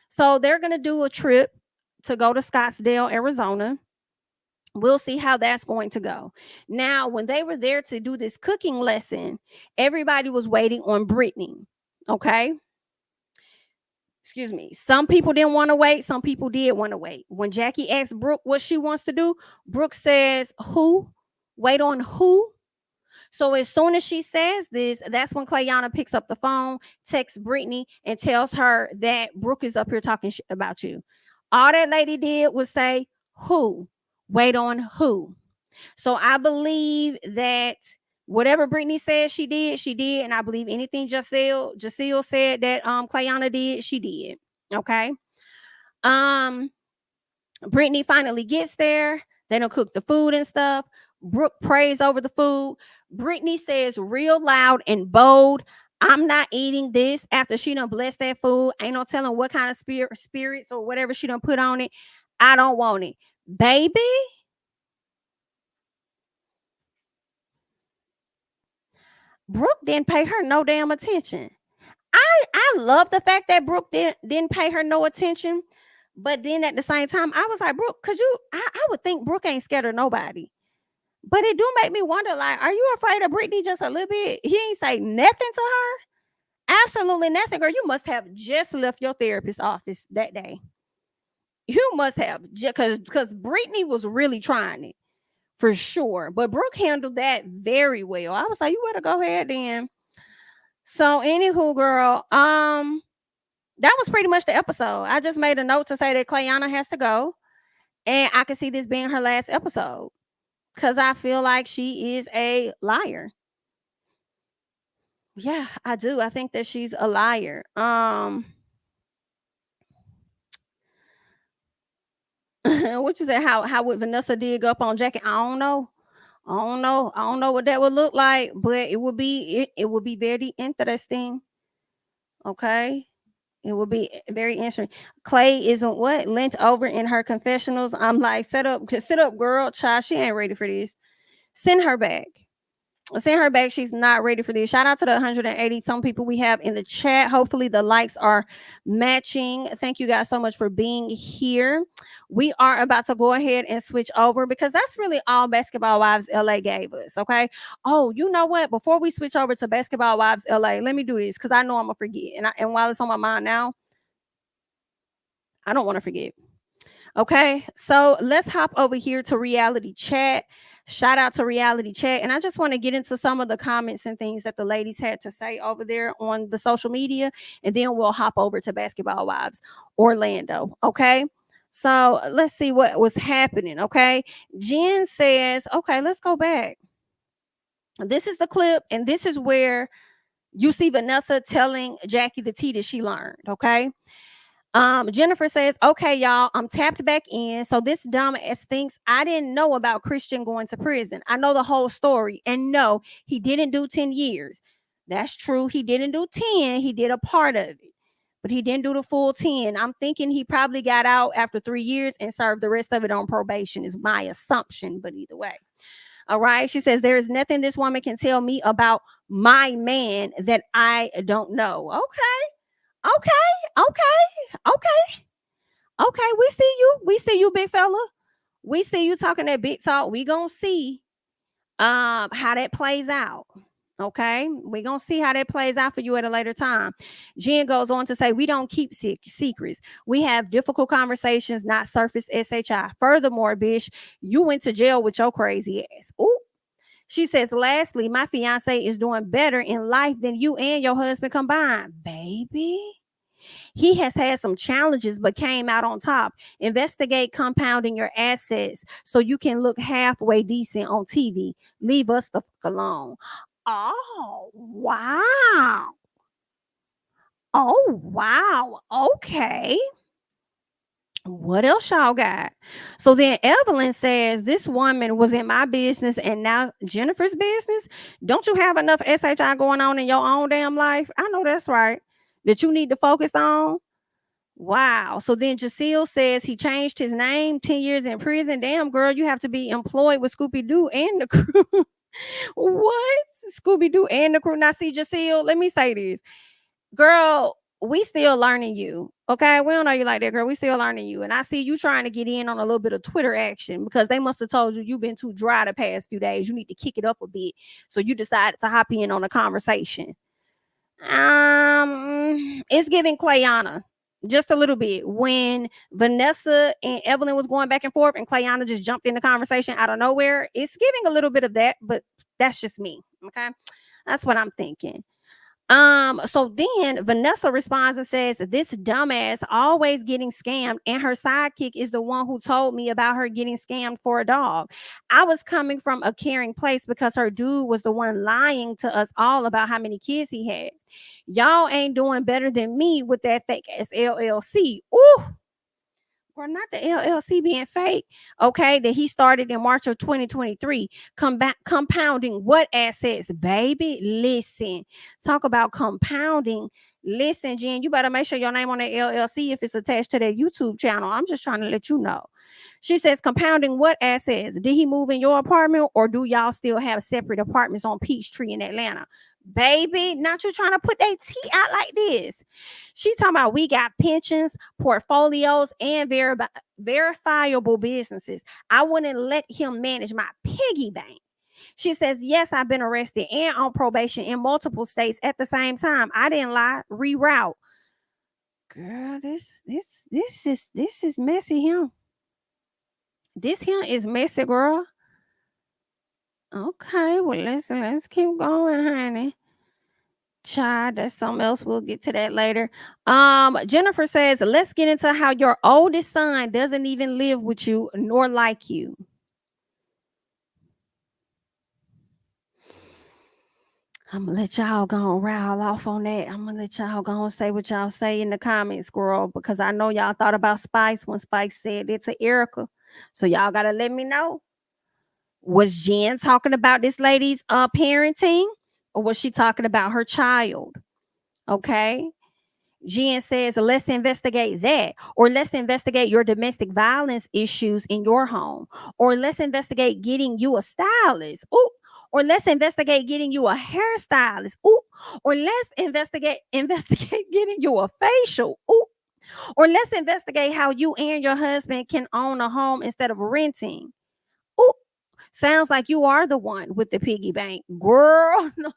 So they're gonna do a trip to go to Scottsdale, Arizona. We'll see how that's going to go. Now, when they were there to do this cooking lesson, everybody was waiting on Brittany. Okay. Excuse me. Some people didn't want to wait. Some people did want to wait. When Jackie asked Brooke what she wants to do, Brooke says, "Who? Wait on who?" So as soon as she says this, that's when Clayana picks up the phone, texts Brittany, and tells her that Brooke is up here talking shit about you. All that lady did was say, "Who? Wait on who?" So I believe that whatever Brittany said she did, she did. And I believe anything Giselle said that Clayana did, she did. Okay. Um, Brittany finally gets there. They don't cook the food and stuff. Brooke prays over the food. Brittany says real loud and bold, "I'm not eating this," after she done blessed that food. Ain't no telling what kind of spirits or whatever she done put on it. I don't want it. Baby, Brooke didn't pay her no damn attention. I love the fact that Brooke didn't pay her no attention. But then at the same time, I was like, Brooke, I would think Brooke ain't scared of nobody. But it do make me wonder, like, are you afraid of Brittany just a little bit? He ain't say nothing to her. Absolutely nothing, girl. You must have just left your therapist's office that day. You must have, because Brittany was really trying it for sure. But Brooke handled that very well. I was like, you better go ahead then. So, anywho, girl, that was pretty much the episode. I just made a note to say that Clayana has to go, and I can see this being her last episode because I feel like she is a liar. Yeah, I do. I think that she's a liar. What you say? How would Vanessa dig up on Jackie? I don't know. I don't know what that would look like, but it would be very interesting. Okay. It would be very interesting. Clay isn't what lent over in her confessionals. I'm like, sit up, girl. Child, she ain't ready for this. Send her back. Send her back. She's not ready for this. Shout out to the 180 some people we have in the chat. Hopefully the likes are matching. Thank you guys so much for being here. We are about to go ahead and switch over because that's really all Basketball Wives LA gave us. Okay. Oh, you know what? Before we switch over to Basketball Wives LA, let me do this because I know I'm gonna forget. And while it's on my mind now, I don't want to forget. Okay, so let's hop over here to reality chat. Shout out to reality chat. And I just want to get into some of the comments and things that the ladies had to say over there on the social media. And then we'll hop over to Basketball Wives Orlando. Okay, so let's see what was happening. Okay, Jen says, okay, let's go back. This is the clip, and this is where you see Vanessa telling Jackie the tea that she learned. Okay. Jennifer says, okay, y'all, I'm tapped back in. So this dumbass thinks I didn't know about Christian going to prison. I know the whole story. And no, he didn't do 10 years. That's true. He didn't do 10. He did a part of it, but he didn't do the full 10. I'm thinking he probably got out after 3 years and served the rest of it on probation is my assumption. But either way. All right. She says, there is nothing this woman can tell me about my man that I don't know. Okay. Okay. Okay. Okay. Okay, we see you. We see you, big fella. We see you talking that big talk. We gonna see how that plays out. Okay, we gonna see how that plays out for you at a later time. Jen goes on to say, we don't keep secrets. We have difficult conversations, not surface SHI. Furthermore, bitch, you went to jail with your crazy ass. Ooh. She says, lastly, my fiance is doing better in life than you and your husband combined. Baby. He has had some challenges, but came out on top. Investigate compounding your assets so you can look halfway decent on TV. Leave us the fuck alone. Oh, wow. Oh, wow. Okay. What else y'all got? So then Evelyn says, this woman was in my business and now Jennifer's business. Don't you have enough SHI going on in your own damn life? I know that's right. That you need to focus on. Wow. So then Jaceel says he changed his name, 10 years in prison. Damn, girl, you have to be employed with Scooby-Doo and the crew. What? Scooby-Doo and the crew. Now, see, Jaceel, let me say this. Girl, we still learning you. Okay. We don't know you like that, girl. We still learning you. And I see you trying to get in on a little bit of Twitter action because they must have told you you've been too dry the past few days. You need to kick it up a bit. So you decided to hop in on a conversation. It's giving Clayana just a little bit when Vanessa and Evelyn was going back and forth and Clayana just jumped in the conversation out of nowhere. It's giving a little bit of that, but that's just me. Okay. That's what I'm thinking. So then Vanessa responds and says, this dumbass always getting scammed, and her sidekick is the one who told me about her getting scammed for a dog. I was coming from a caring place because her dude was the one lying to us all about how many kids he had. Y'all ain't doing better than me with that fake ass LLC. Ooh. Or not the LLC being fake, okay, that he started in March of 2023. Compounding what assets, baby? Listen, talk about compounding. Listen, Jen, you better make sure your name on that LLC if it's attached to that YouTube channel. I'm just trying to let you know. She says, compounding what assets? Did he move in your apartment or do y'all still have separate apartments on Peachtree in Atlanta? Baby, not you trying to put that tea out like this. She talking about we got pensions, portfolios, and verifiable businesses. I wouldn't let him manage my piggy bank. She says, yes, I've been arrested and on probation in multiple states at the same time. I didn't lie. Reroute. Girl, this is messy here. This here is messy, girl. Okay, well, let's keep going, honey. Child, that's something else. We'll get to that later. Jennifer says, let's get into how your oldest son doesn't even live with you nor like you. I'm gonna let y'all go and rile off on that. I'm gonna let y'all go and say what y'all say in the comments, girl, because I know y'all thought about Spice when Spice said it to Erica. So y'all gotta let me know. Was Jen talking about this lady's parenting, or was she talking about her child? Okay. Jen says, let's investigate that, or let's investigate your domestic violence issues in your home, or let's investigate getting you a stylist. Ooh. Or let's investigate getting you a hairstylist. Ooh. Or let's investigate getting you a facial. Ooh. Or let's investigate how you and your husband can own a home instead of renting. Ooh. Sounds like you are the one with the piggy bank, girl. No,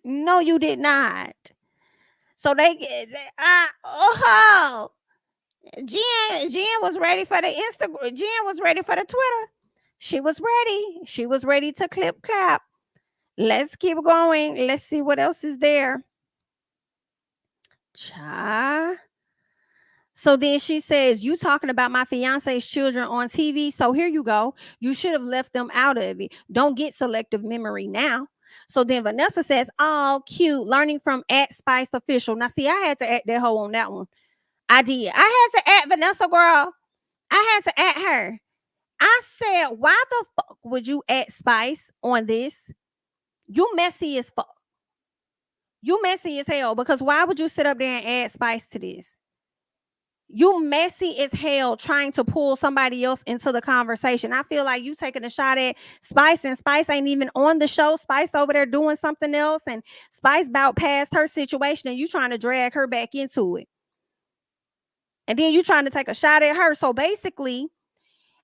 no, you did not. So Jen was ready for the Instagram. Jen was ready for the Twitter. She was ready. She was ready to clip clap. Let's keep going. Let's see what else is there. Cha. So then she says, you talking about my fiance's children on TV. So here you go. You should have left them out of it. Don't get selective memory now. So then Vanessa says, oh, cute. Learning from @Spice Official. Now, see, I had to add that hoe on that one. I did. I had to add Vanessa, girl. I had to add her. I said, why the fuck would you add Spice on this? You messy as fuck. You messy as hell, because why would you sit up there and add Spice to this? You messy as hell trying to pull somebody else into the conversation. I feel like you taking a shot at Spice, and Spice ain't even on the show. Spice over there doing something else, and Spice about past her situation, and you trying to drag her back into it. And then you trying to take a shot at her. So basically,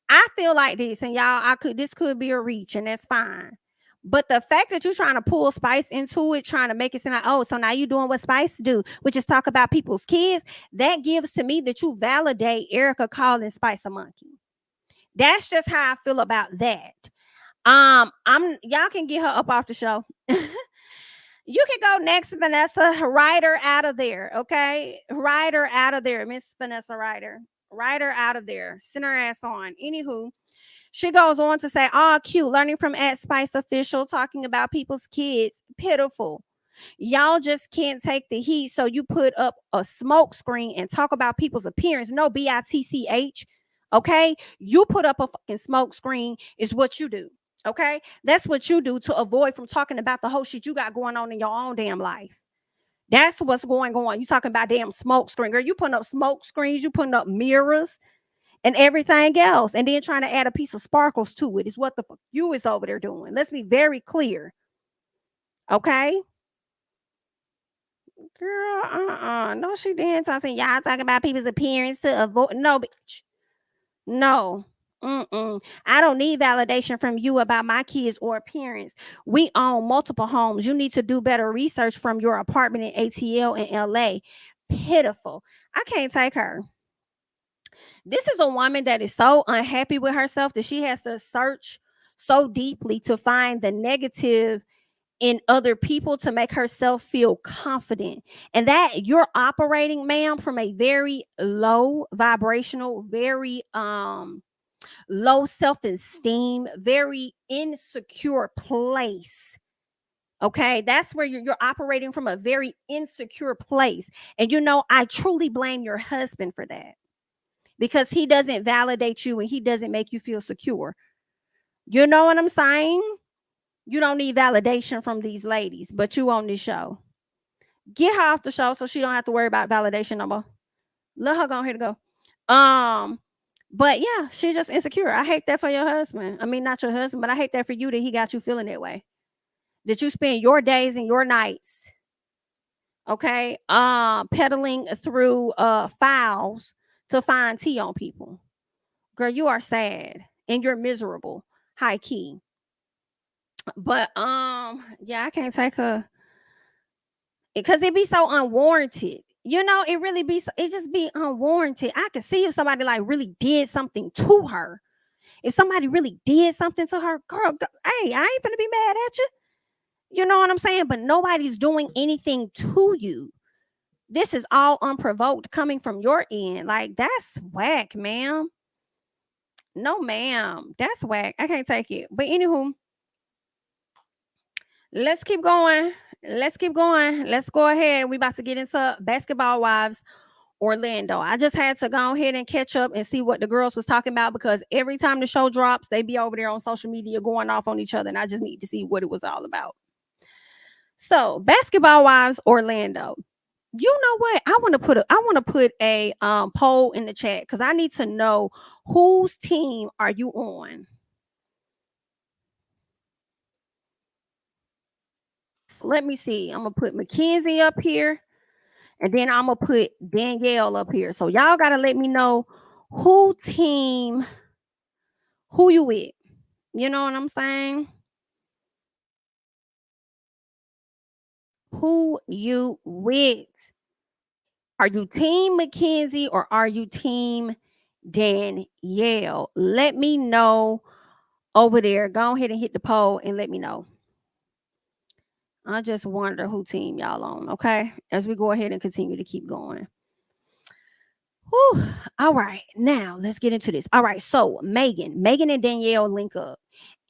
I feel like this, and y'all, this could be a reach, and that's fine. But the fact that you're trying to pull Spice into it, trying to make it seem like, oh, so now you're doing what Spice do, which is talk about people's kids, that gives to me that you validate Erica calling Spice a monkey. That's just how I feel about that. Y'all can get her up off the show. You can go next, Vanessa. Write her out of there, okay? Write her out of there, Miss Vanessa Ryder. Write her out of there. Send her ass on. Anywho, she goes on to say, oh, cute. Learning from @Spice Official, talking about people's kids. Pitiful. Y'all just can't take the heat, so you put up a smoke screen and talk about people's appearance. No, BITCH. Okay? You put up a fucking smoke screen is what you do. Okay? That's what you do to avoid from talking about the whole shit you got going on in your own damn life. That's what's going on. You talking about damn smoke screen. Girl, you putting up smoke screens, you putting up mirrors and everything else, and then trying to add a piece of sparkles to it is what the fuck you is over there doing. Let's be very clear. Okay? Girl, no, she didn't. Talking y'all talking about people's appearance to avoid. No, bitch. No. I don't need validation from you about my kids or appearance. We own multiple homes. You need to do better research from your apartment in ATL in LA. Pitiful. I can't take her. This is a woman that is so unhappy with herself that she has to search so deeply to find the negative in other people to make herself feel confident. And that you're operating, ma'am, from a very low vibrational, very low self-esteem, very insecure place. Okay, that's where you're operating from, a very insecure place. And I truly blame your husband for that, because he doesn't validate you and he doesn't make you feel secure. You know what I'm saying? You don't need validation from these ladies, but you on this show. Get her off the show so she don't have to worry about validation no more. Let her go ahead and go. But yeah, she's just insecure. I hate that for your husband. I mean, not your husband, but I hate that for you, that he got you feeling that way. That you spend your days and your nights, okay, peddling through files to find tea on people. Girl, you are sad and you're miserable, high key. But yeah, I can't take her because it be so unwarranted. It just be unwarranted. I can see if somebody like really did something to her. If somebody really did something to her, girl, hey, I ain't gonna be mad at you. You know what I'm saying? But nobody's doing anything to you. This is all unprovoked coming from your end. Like, that's whack, ma'am. No, ma'am. That's whack. I can't take it. But anywho, let's keep going. Let's go ahead. We about to get into Basketball Wives Orlando. I just had to go ahead and catch up and see what the girls was talking about, because every time the show drops, they be over there on social media going off on each other, and I just need to see what it was all about. So, Basketball Wives Orlando. You know what? I want to put a poll in the chat, because I need to know whose team are you on. Let me see. I'm gonna put Mackenzie up here, and then I'm gonna put Danielle up here. So y'all gotta let me know who you with. You know what I'm saying? Who you with? Are you team Mackenzie or are you team Danielle? Let me know over there. Go ahead and hit the poll and let me know. I just wonder who team y'all on, okay? As we go ahead and continue to keep going. Whew. All right, now let's get into this. All right, so Megan and Danielle link up,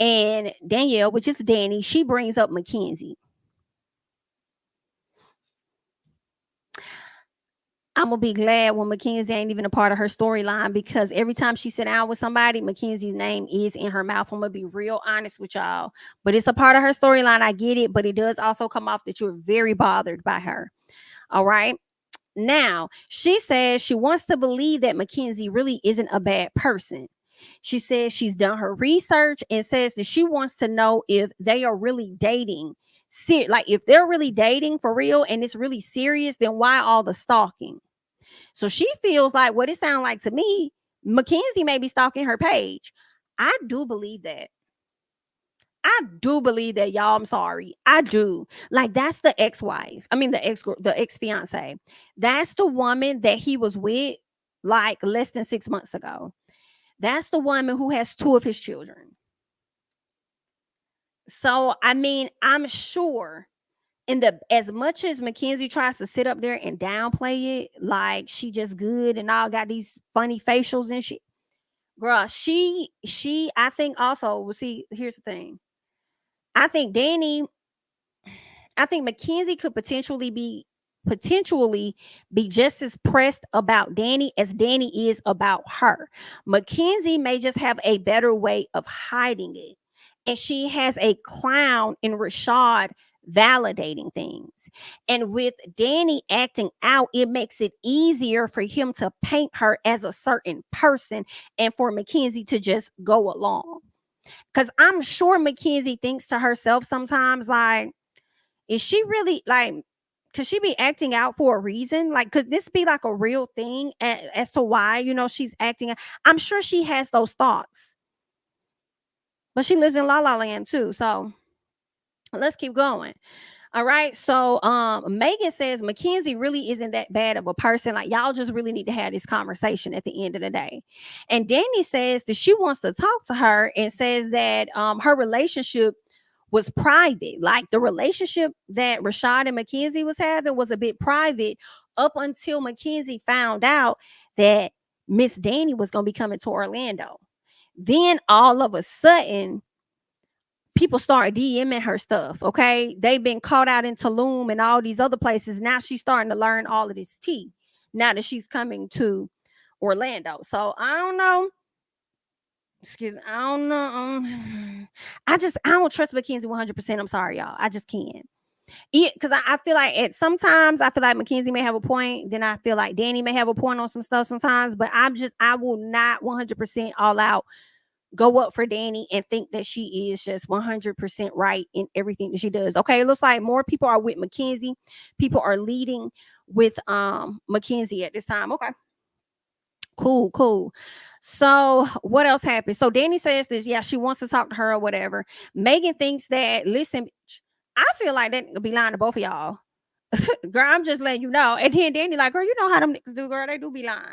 and Danielle, which is Danny, she brings up Mackenzie. I'm gonna be glad when Mackenzie ain't even a part of her storyline, because every time she sit down with somebody, Mackenzie's name is in her mouth. I'm gonna be real honest with y'all, but it's a part of her storyline. I get it, but it does also come off that you're very bothered by her. All right. Now, she says she wants to believe that Mackenzie really isn't a bad person. She says she's done her research and says that she wants to know if they are really dating. Like, if they're really dating for real and it's really serious, then why all the stalking? So she feels like, what it sounds like to me, Mackenzie may be stalking her page. I do believe that. Y'all. I'm sorry. I do. Like, that's the ex-wife. I mean, the ex-fiance. That's the woman that he was with like less than 6 months ago. That's the woman who has 2 of his children. So, I mean, I'm sure as much as Mackenzie tries to sit up there and downplay it, like she just good and all got these funny facials and shit. Girl, I think also, well, see, here's the thing. I think Mackenzie could potentially be just as pressed about Danny as Danny is about her. Mackenzie may just have a better way of hiding it. And she has a clown in Rashad validating things. And with Danny acting out, it makes it easier for him to paint her as a certain person and for Mackenzie to just go along. Because I'm sure Mackenzie thinks to herself sometimes, like, is she really, like, could she be acting out for a reason? Like, could this be like a real thing as to why, she's acting out? I'm sure she has those thoughts. But she lives in La La Land too. So let's keep going. All right. So Megan says Mackenzie really isn't that bad of a person. Like, y'all just really need to have this conversation at the end of the day. And Danny says that she wants to talk to her and says that her relationship was private. Like, the relationship that Rashad and Mackenzie was having was a bit private up until Mackenzie found out that Miss Danny was going to be coming to Orlando. Then all of a sudden, people start DMing her stuff. Okay. They've been caught out in Tulum and all these other places. Now she's starting to learn all of this tea now that she's coming to Orlando. So I don't know. Excuse me. I don't know. I don't trust Mackenzie 100%. I'm sorry, y'all. I just can't. Because I feel like sometimes I feel like Mackenzie may have a point. Then I feel like Danny may have a point on some stuff sometimes. But I will not 100% all out go up for Danny and think that she is just 100% right in everything that she does. Okay, it looks like more people are with Mackenzie. People are leading with Mackenzie at this time. Okay. Cool. So what else happened? So Danny says this, yeah, she wants to talk to her or whatever. Megan thinks that, listen, I feel like that could be lying to both of y'all. Girl, I'm just letting you know. And then Danny like, girl, you know how them niggas do, girl. They do be lying.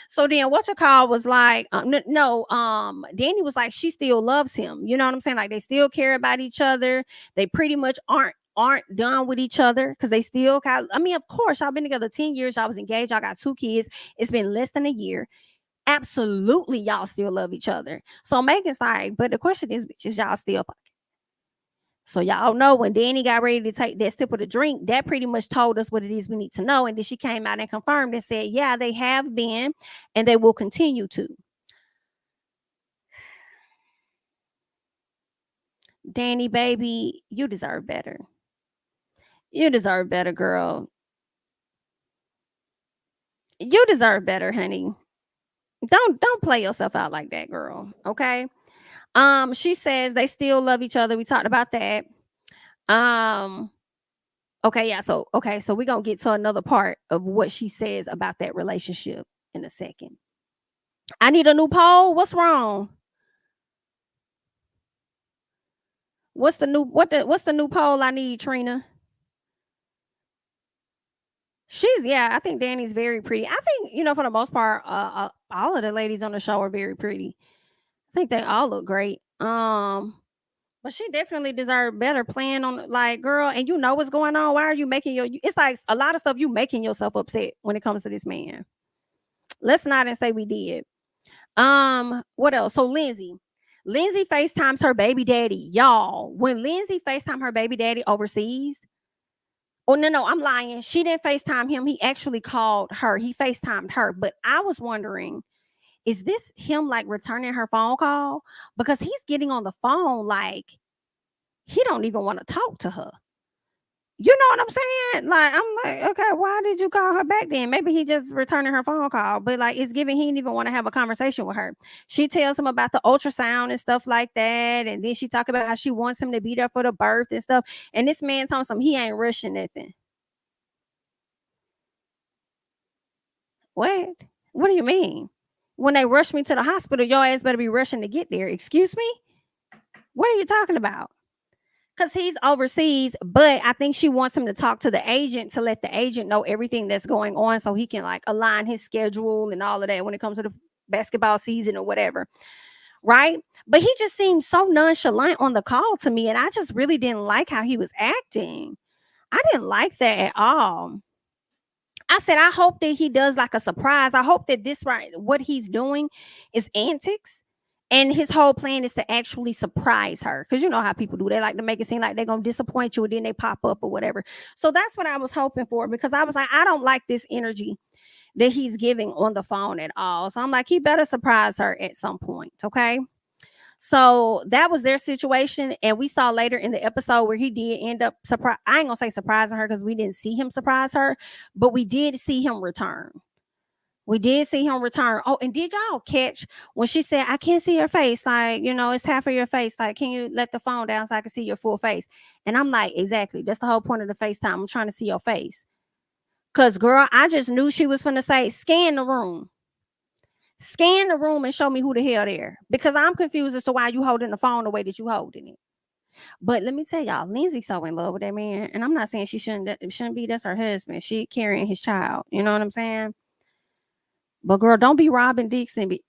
So then whatchamacallit was like, Danny was like, she still loves him. You know what I'm saying? Like, they still care about each other. They pretty much aren't done with each other because they still of course, y'all been together 10 years. Y'all was engaged. Y'all got 2 kids. It's been less than a year. Absolutely, y'all still love each other. So Megan's like, but the question is, bitches, y'all still fucking? So y'all know when Danny got ready to take that sip of the drink, that pretty much told us what it is we need to know. And then she came out and confirmed and said, yeah, they have been and they will continue to. Danny, baby, you deserve better. You deserve better, girl. You deserve better, honey. Don't play yourself out like that, girl. Okay. She says they still love each other. We talked about that. Um, okay, yeah. So we're gonna get to another part of what she says about that relationship in a second. I need a new poll. What's wrong? What's the new poll I need, Trina? Yeah, I think Danny's very pretty. I think, for the most part, all of the ladies on the show are very pretty. I think they all look great. But she definitely deserved better playing on, like, girl, and you know what's going on. Why are you making it's like a lot of stuff you making yourself upset when it comes to this man. Let's not and say we did. What else? So Lindsay FaceTimes her baby daddy. Y'all, when Lindsay FaceTime her baby daddy overseas. Oh, no, I'm lying. She didn't FaceTime him. He actually called her. He FaceTimed her. But I was wondering, is this him like returning her phone call? Because he's getting on the phone like he don't even want to talk to her. You know what I'm saying? Like, I'm like, okay, why did you call her back then? Maybe he just returning her phone call, but like it's giving he didn't even want to have a conversation with her. She tells him about the ultrasound and stuff like that. And then she talk about how she wants him to be there for the birth and stuff. And this man tells him he ain't rushing nothing. What? What do you mean? When they rush me to the hospital, your ass better be rushing to get there. Excuse me? What are you talking about? Because he's overseas, but I think she wants him to talk to the agent to let the agent know everything that's going on so he can like align his schedule and all of that when it comes to the basketball season or whatever. Right? But he just seemed so nonchalant on the call to me, and I just really didn't like how he was acting. I didn't like that at all. I said, I hope that he does like a surprise. I hope that what he's doing is antics. And his whole plan is to actually surprise her. Because you know how people do. They like to make it seem like they're going to disappoint you and then they pop up or whatever. So that's what I was hoping for, because I was like, I don't like this energy that he's giving on the phone at all. So I'm like, he better surprise her at some point. Okay. So that was their situation. And we saw later in the episode where he did end up I ain't gonna say surprising her because we didn't see him surprise her, but we did see him return. Oh, and did y'all catch when she said, I can't see your face? Like, it's half of your face. Like, can you let the phone down so I can see your full face? And I'm like, exactly. That's the whole point of the FaceTime. I'm trying to see your face. Because, girl, I just knew she was finna say, scan the room. Scan the room and show me who the hell there, because I'm confused as to why you holding the phone the way that you holding it. But let me tell y'all, Lindsay's so in love with that man, and I'm not saying she shouldn't be. That's her husband. She carrying his child. You know what I'm saying? But girl, don't be robbing Dixon, bitch.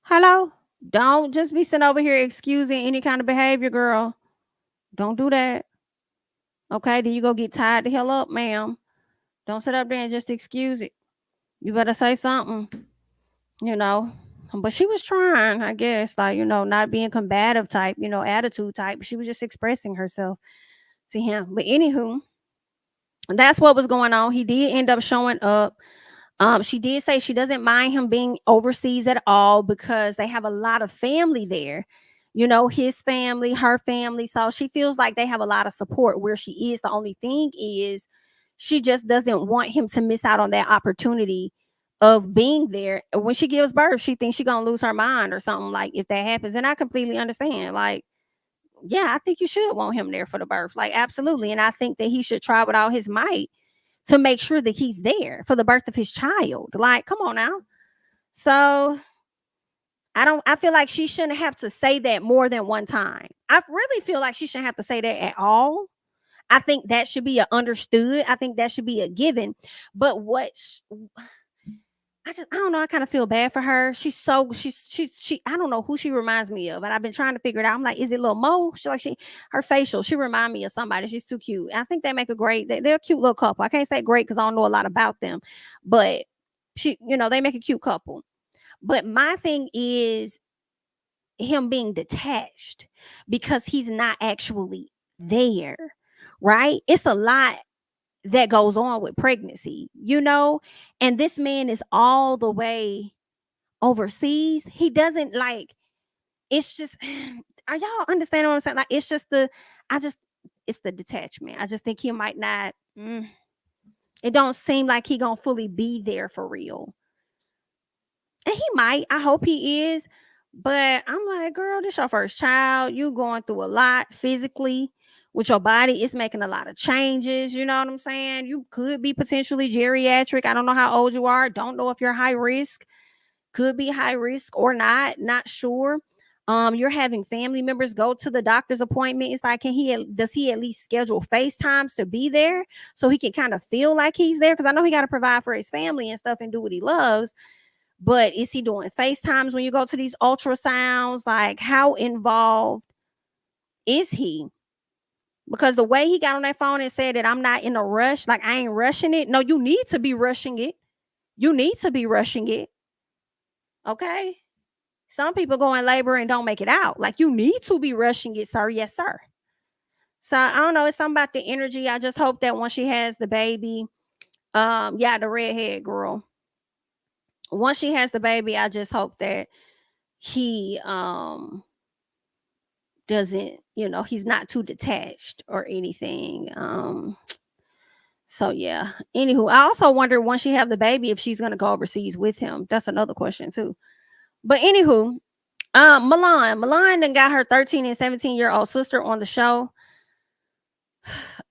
Hello? Don't just be sitting over here excusing any kind of behavior, girl. Don't do that. Okay? Then you go get tied the hell up, ma'am. Don't sit up there and just excuse it. You better say something. But she was trying, I guess, like, not being combative type, attitude type. She was just expressing herself to him. But anywho, that's what was going on. He did end up showing up. She did say she doesn't mind him being overseas at all because they have a lot of family there. His family, her family. So she feels like they have a lot of support where she is. The only thing is she just doesn't want him to miss out on that opportunity of being there. When she gives birth, she thinks she's gonna lose her mind or something, like, if that happens. And I completely understand. Like, yeah, I think you should want him there for the birth. Like, absolutely. And I think that he should try with all his might to make sure that he's there for the birth of his child. Like, come on now. So I feel like she shouldn't have to say that more than one time. I really feel like she shouldn't have to say that at all. I think that should be understood. I think that should be a given. But I don't know. I kind of feel bad for her. She's I don't know who she reminds me of. And I've been trying to figure it out. I'm like, is it Lil Mo? Her facial, she remind me of somebody. She's too cute. And I think they make they're a cute little couple. I can't say great because I don't know a lot about them, but they make a cute couple. But my thing is, him being detached because he's not actually there, right? It's a lot that goes on with pregnancy, and this man is all the way overseas. He doesn't like, it's just, are y'all understanding what I'm saying? Like, it's just it's the detachment. I just think he might not, it don't seem like he gonna fully be there for real. And he might. I hope he is. But I'm like, girl, this your first child. You going through a lot physically with your body. It's making a lot of changes. You know what I'm saying? You could be potentially geriatric. I don't know how old you are. Don't know if you're high risk. Could be high risk or not. Not sure. You're having family members go to the doctor's appointment. It's like, does he at least schedule FaceTimes to be there so he can kind of feel like he's there? Because I know he got to provide for his family and stuff and do what he loves. But is he doing FaceTimes when you go to these ultrasounds? Like, how involved is he? Because the way he got on that phone and said that I'm not in a rush, like I ain't rushing it. No, you need to be rushing it. You need to be rushing it. Okay? Some people go in labor and don't make it out. Like, you need to be rushing it, sir. Yes, sir. So I don't know. It's something about the energy. I just hope that once she has the baby, the redhead girl. Once she has the baby, I just hope that he doesn't, he's not too detached or anything. So yeah. Anywho, I also wonder once she have the baby if she's gonna go overseas with him. That's another question too. But anywho, Milan then got her 13 and 17-year-old sister on the show.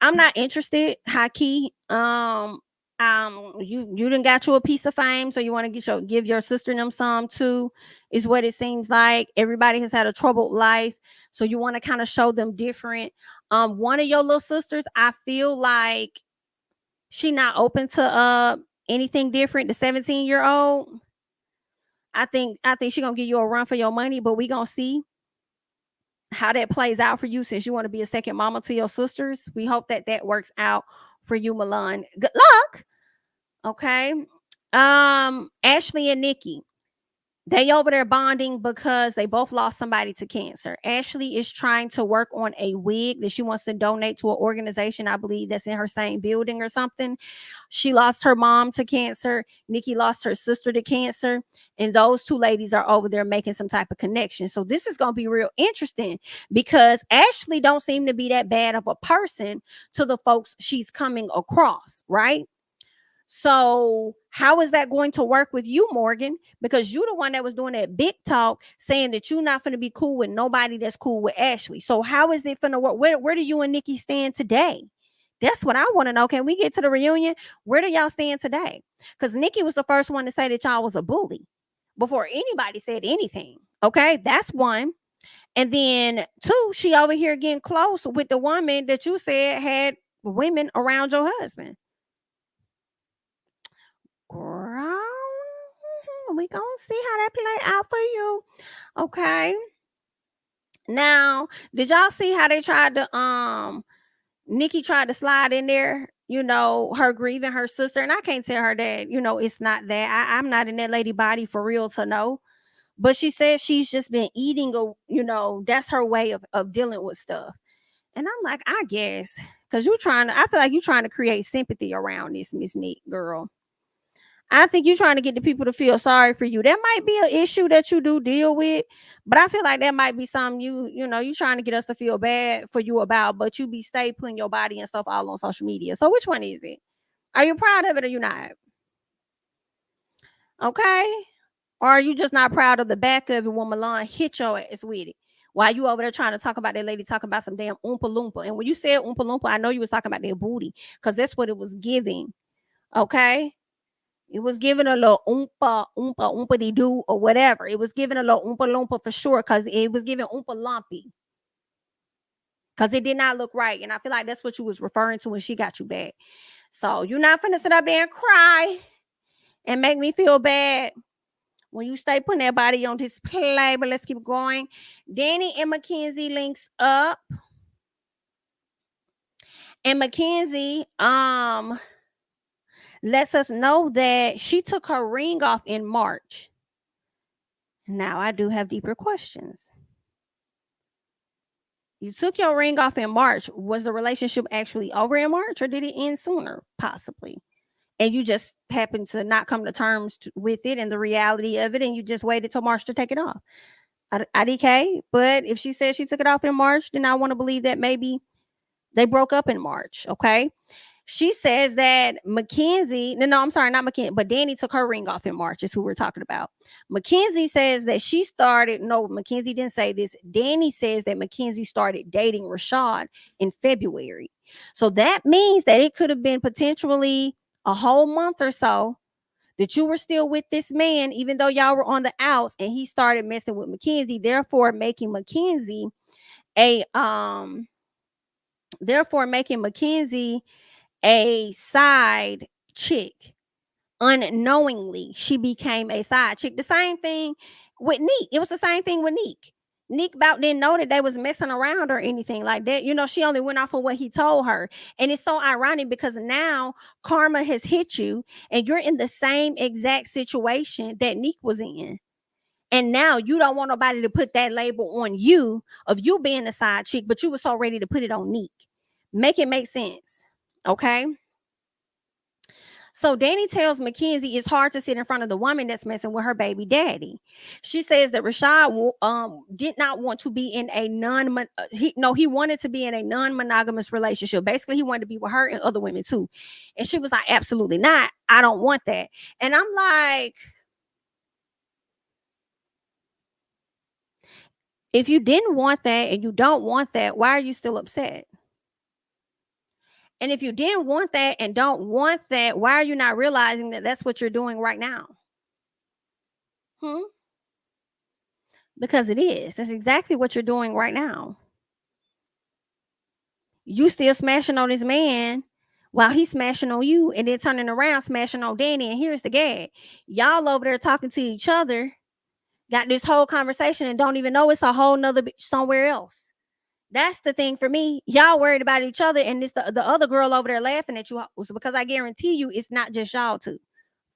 I'm not interested, high key. You done got you a piece of fame, so you want to give your sister and them some too, is what it seems like. Everybody has had a troubled life, so you want to kind of show them different. One of your little sisters, I feel like she not open to anything different. The 17-year-old, I think she gonna give you a run for your money, but we gonna see how that plays out for you, since you want to be a second mama to your sisters. We hope that works out for you, Milan. Good luck. Okay. Ashley and Nikki, they over there bonding because they both lost somebody to cancer. Ashley is trying to work on a wig that she wants to donate to an organization, I believe, that's in her same building or something. She lost her mom to cancer. Nikki lost her sister to cancer. And those two ladies are over there making some type of connection. So this is going to be real interesting because Ashley don't seem to be that bad of a person to the folks she's coming across, right? So how is that going to work with you, Morgan? Because you're the one that was doing that big talk saying that you're not going to be cool with nobody that's cool with Ashley. So how is it going to work? Where do you and Nikki stand today? That's what I want to know. Can we get to the reunion? Where do y'all stand today? Because Nikki was the first one to say that y'all was a bully before anybody said anything. Okay, that's one. And then two, she over here getting close with the woman that you said had women around your husband. Girl, we gonna see how that play out for you. Okay. Now, did y'all see how they tried to Nikki tried to slide in there, her grieving her sister? And I can't tell her that, it's not that. I'm not in that lady body for real to know. But she said she's just been eating that's her way of dealing with stuff. And I'm like, I guess, because I feel like you're trying to create sympathy around this, Miss Nick girl. I think you're trying to get the people to feel sorry for you. That might be an issue that you do deal with, but I feel like that might be something you're trying to get us to feel bad for you about, but you be stay putting your body and stuff all on social media. So which one is it? Are you proud of it or you not? Okay. Or are you just not proud of the back of it when Milan hit your ass with it? While you over there trying to talk about that lady talking about some damn Oompa Loompa. And when you said Oompa Loompa, I know you was talking about their booty because that's what it was giving. Okay. It was giving a little oompa de doo or whatever. It was giving a little oompa loompa for sure because it was giving oompa lumpy. Because it did not look right. And I feel like that's what you was referring to when she got you back. So you're not finna sit up there and cry and make me feel bad when you stay putting that body on display. But let's keep going. Danny and Mackenzie links up. And Mackenzie, lets us know that she took her ring off in March. Now I do have deeper questions. You took your ring off in March. Was the relationship actually over in March, or did it end sooner? Possibly. And you just happened to not come to terms with it and the reality of it, and you just waited till March to take it off. IDK. But if she says she took it off in March, then I want to believe that maybe they broke up in March. Okay. She says that Mackenzie, no, I'm sorry, not Mackenzie, but Danny took her ring off in March, is who we're talking about. Mackenzie says that she started, no, Mackenzie didn't say this. Danny says that Mackenzie started dating Rashad in February. So that means that it could have been potentially a whole month or so that you were still with this man, even though y'all were on the outs, and he started messing with Mackenzie, therefore making Mackenzie a side chick. Unknowingly, she became a side chick. The same thing with Neek. It was the same thing with Neek. Neek about didn't know that they was messing around or anything like that. You know, she only went off of what he told her. And it's so ironic because now karma has hit you and you're in the same exact situation that Neek was in. And now you don't want nobody to put that label on you of you being a side chick, but you were so ready to put it on Neek. Make it make sense. Okay. So Danny tells Mackenzie it's hard to sit in front of the woman that's messing with her baby daddy. She says that Rashad did not want to be in a he wanted to be in a non-monogamous relationship. Basically, he wanted to be with her and other women too. And she was like, absolutely not. I don't want that. And I'm like, if you didn't want that and you don't want that, why are you still upset? And if you didn't want that and don't want that, why are you not realizing that that's what you're doing right now? Because it is. That's exactly what you're doing right now. You still smashing on this man while he's smashing on you, and then turning around smashing on Danny. And here's the gag. Y'all over there talking to each other, got this whole conversation and don't even know it's a whole nother bitch somewhere else. That's the thing for me. Y'all worried about each other, and this the other girl over there laughing at you, because I guarantee you it's not just y'all two.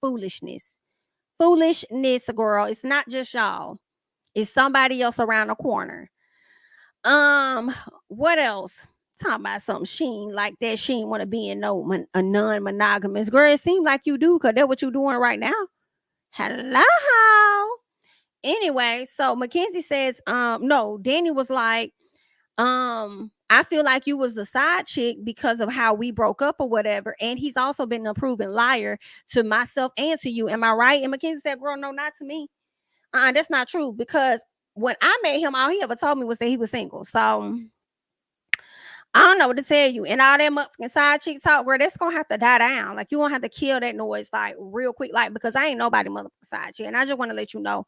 Foolishness, girl. It's not just y'all. It's somebody else around the corner. What else? Talking about something she ain't like that. She ain't want to be in a non-monogamous. Girl, it seems like you do, because that's what you're doing right now. Hello. Anyway, so Mackenzie says, no, Danny was like, I feel like you was the side chick because of how we broke up or whatever. And he's also been a proven liar to myself and to you. Am I right? And Mackenzie said, girl, no, not to me. That's not true, because when I met him, all he ever told me was that he was single. So I don't know what to tell you. And all that motherfucking side chick talk, girl, that's gonna have to die down. Like, you gonna have to kill that noise like real quick, like, because I ain't nobody motherfucking side chick. And I just want to let you know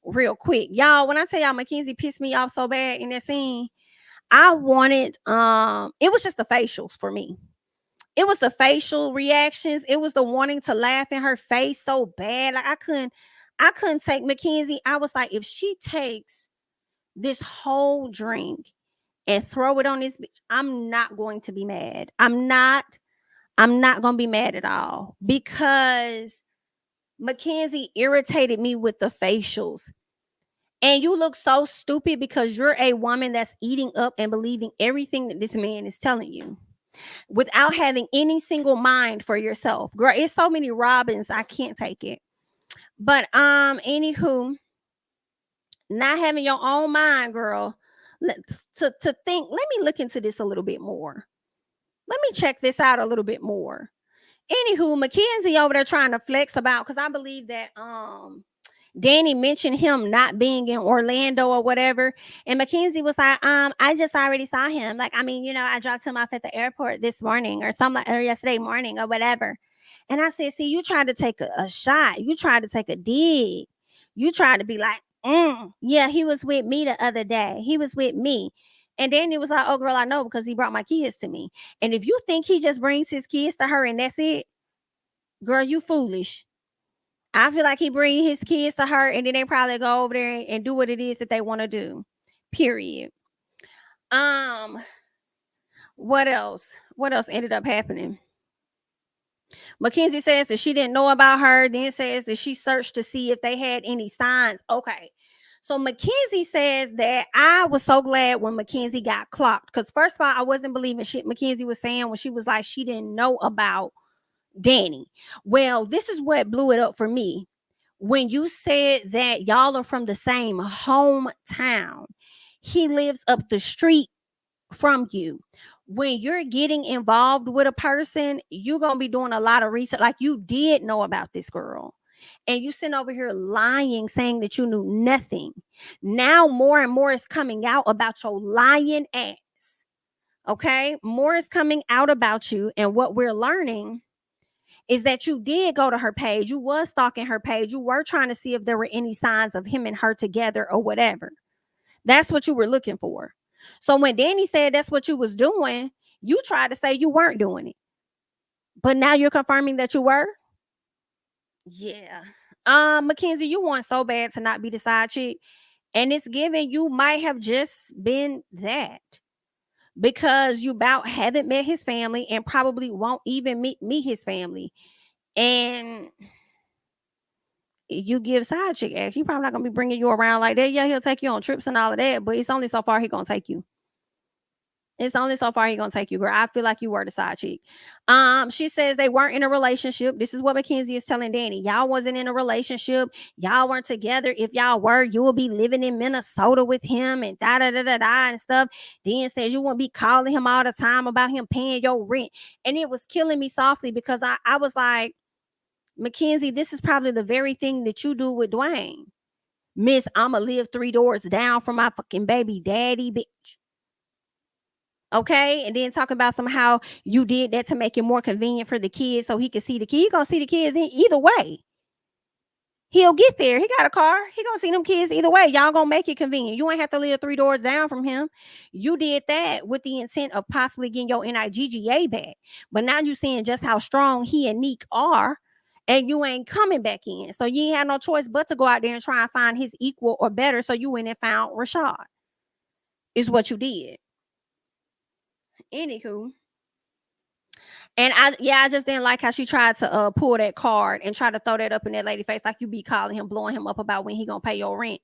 real quick, y'all. When I tell y'all Mackenzie pissed me off so bad in that scene, I wanted it was just the facials for me. It was the facial reactions. It was the wanting to laugh in her face so bad. Like, I couldn't take Mackenzie. I was like, if she takes this whole drink and throw it on this bitch, I'm not going to be mad. I'm not going to be mad at all, because Mackenzie irritated me with the facials. And you look so stupid because you're a woman that's eating up and believing everything that this man is telling you without having any single mind for yourself. Girl, it's so many Robins, I can't take it. But anywho, not having your own mind, girl, to think, let me look into this a little bit more. Let me check this out a little bit more. Anywho, Mackenzie over there trying to flex about, because I believe that Danny mentioned him not being in Orlando or whatever. And Mackenzie was like, I just already saw him. Like, I mean, I dropped him off at the airport this morning or something, or yesterday morning or whatever. And I said, see, you tried to take a shot. You tried to take a dig. You tried to be like, yeah, he was with me the other day. He was with me. And Danny was like, oh, girl, I know, because he brought my kids to me. And if you think he just brings his kids to her and that's it, girl, you foolish. I feel like he bring his kids to her, and then they probably go over there and do what it is that they want to do. Period. What else? What else ended up happening? Mackenzie says that she didn't know about her, then says that she searched to see if they had any signs. Okay. So Mackenzie says that I was so glad when Mackenzie got clocked. Because first of all, I wasn't believing shit Mackenzie was saying when she was like, she didn't know about Danny. Well, this is what blew it up for me. When you said that y'all are from the same hometown, he lives up the street from you. When you're getting involved with a person, you're going to be doing a lot of research. Like, you did know about this girl. And you sitting over here lying, saying that you knew nothing. Now more and more is coming out about your lying ass. Okay? More is coming out about you. And what we're learning is that you did go to her page. You was stalking her page. You were trying to see if there were any signs of him and her together or whatever. That's what you were looking for. So when Danny said that's what you was doing, you tried to say you weren't doing it. But now you're confirming that you were? Yeah. Mackenzie, you want so bad to not be the side chick. And it's given you might have just been that. Because you about haven't met his family and probably won't even meet his family. And you give side chick ass, he probably not gonna be bringing you around like that. Yeah, he'll take you on trips and all of that, but it's only so far he gonna take you. It's only so far he gonna take you, girl. I feel like you were the side chick. She says they weren't in a relationship. This is what Mackenzie is telling Danny. Y'all wasn't in a relationship. Y'all weren't together. If y'all were, you will be living in Minnesota with him and da da da da da and stuff. Then says you won't be calling him all the time about him paying your rent. And it was killing me softly because I was like, Mackenzie, this is probably the very thing that you do with Dwayne. Miss, I'ma live 3 doors down from my fucking baby daddy, bitch. Okay, and then talking about somehow you did that to make it more convenient for the kids so he could see the kids. He gonna see the kids in either way. He'll get there. He got a car. He gonna see them kids either way. Y'all gonna make it convenient. You ain't have to live 3 doors down from him. You did that with the intent of possibly getting your NIGGA back. But now you seeing just how strong he and Neek are, and you ain't coming back in. So you ain't had no choice but to go out there and try and find his equal or better. So you went and found Rashad. Is what you did. Anywho. And I just didn't like how she tried to pull that card and try to throw that up in that lady face like you be calling him, blowing him up about when he gonna pay your rent.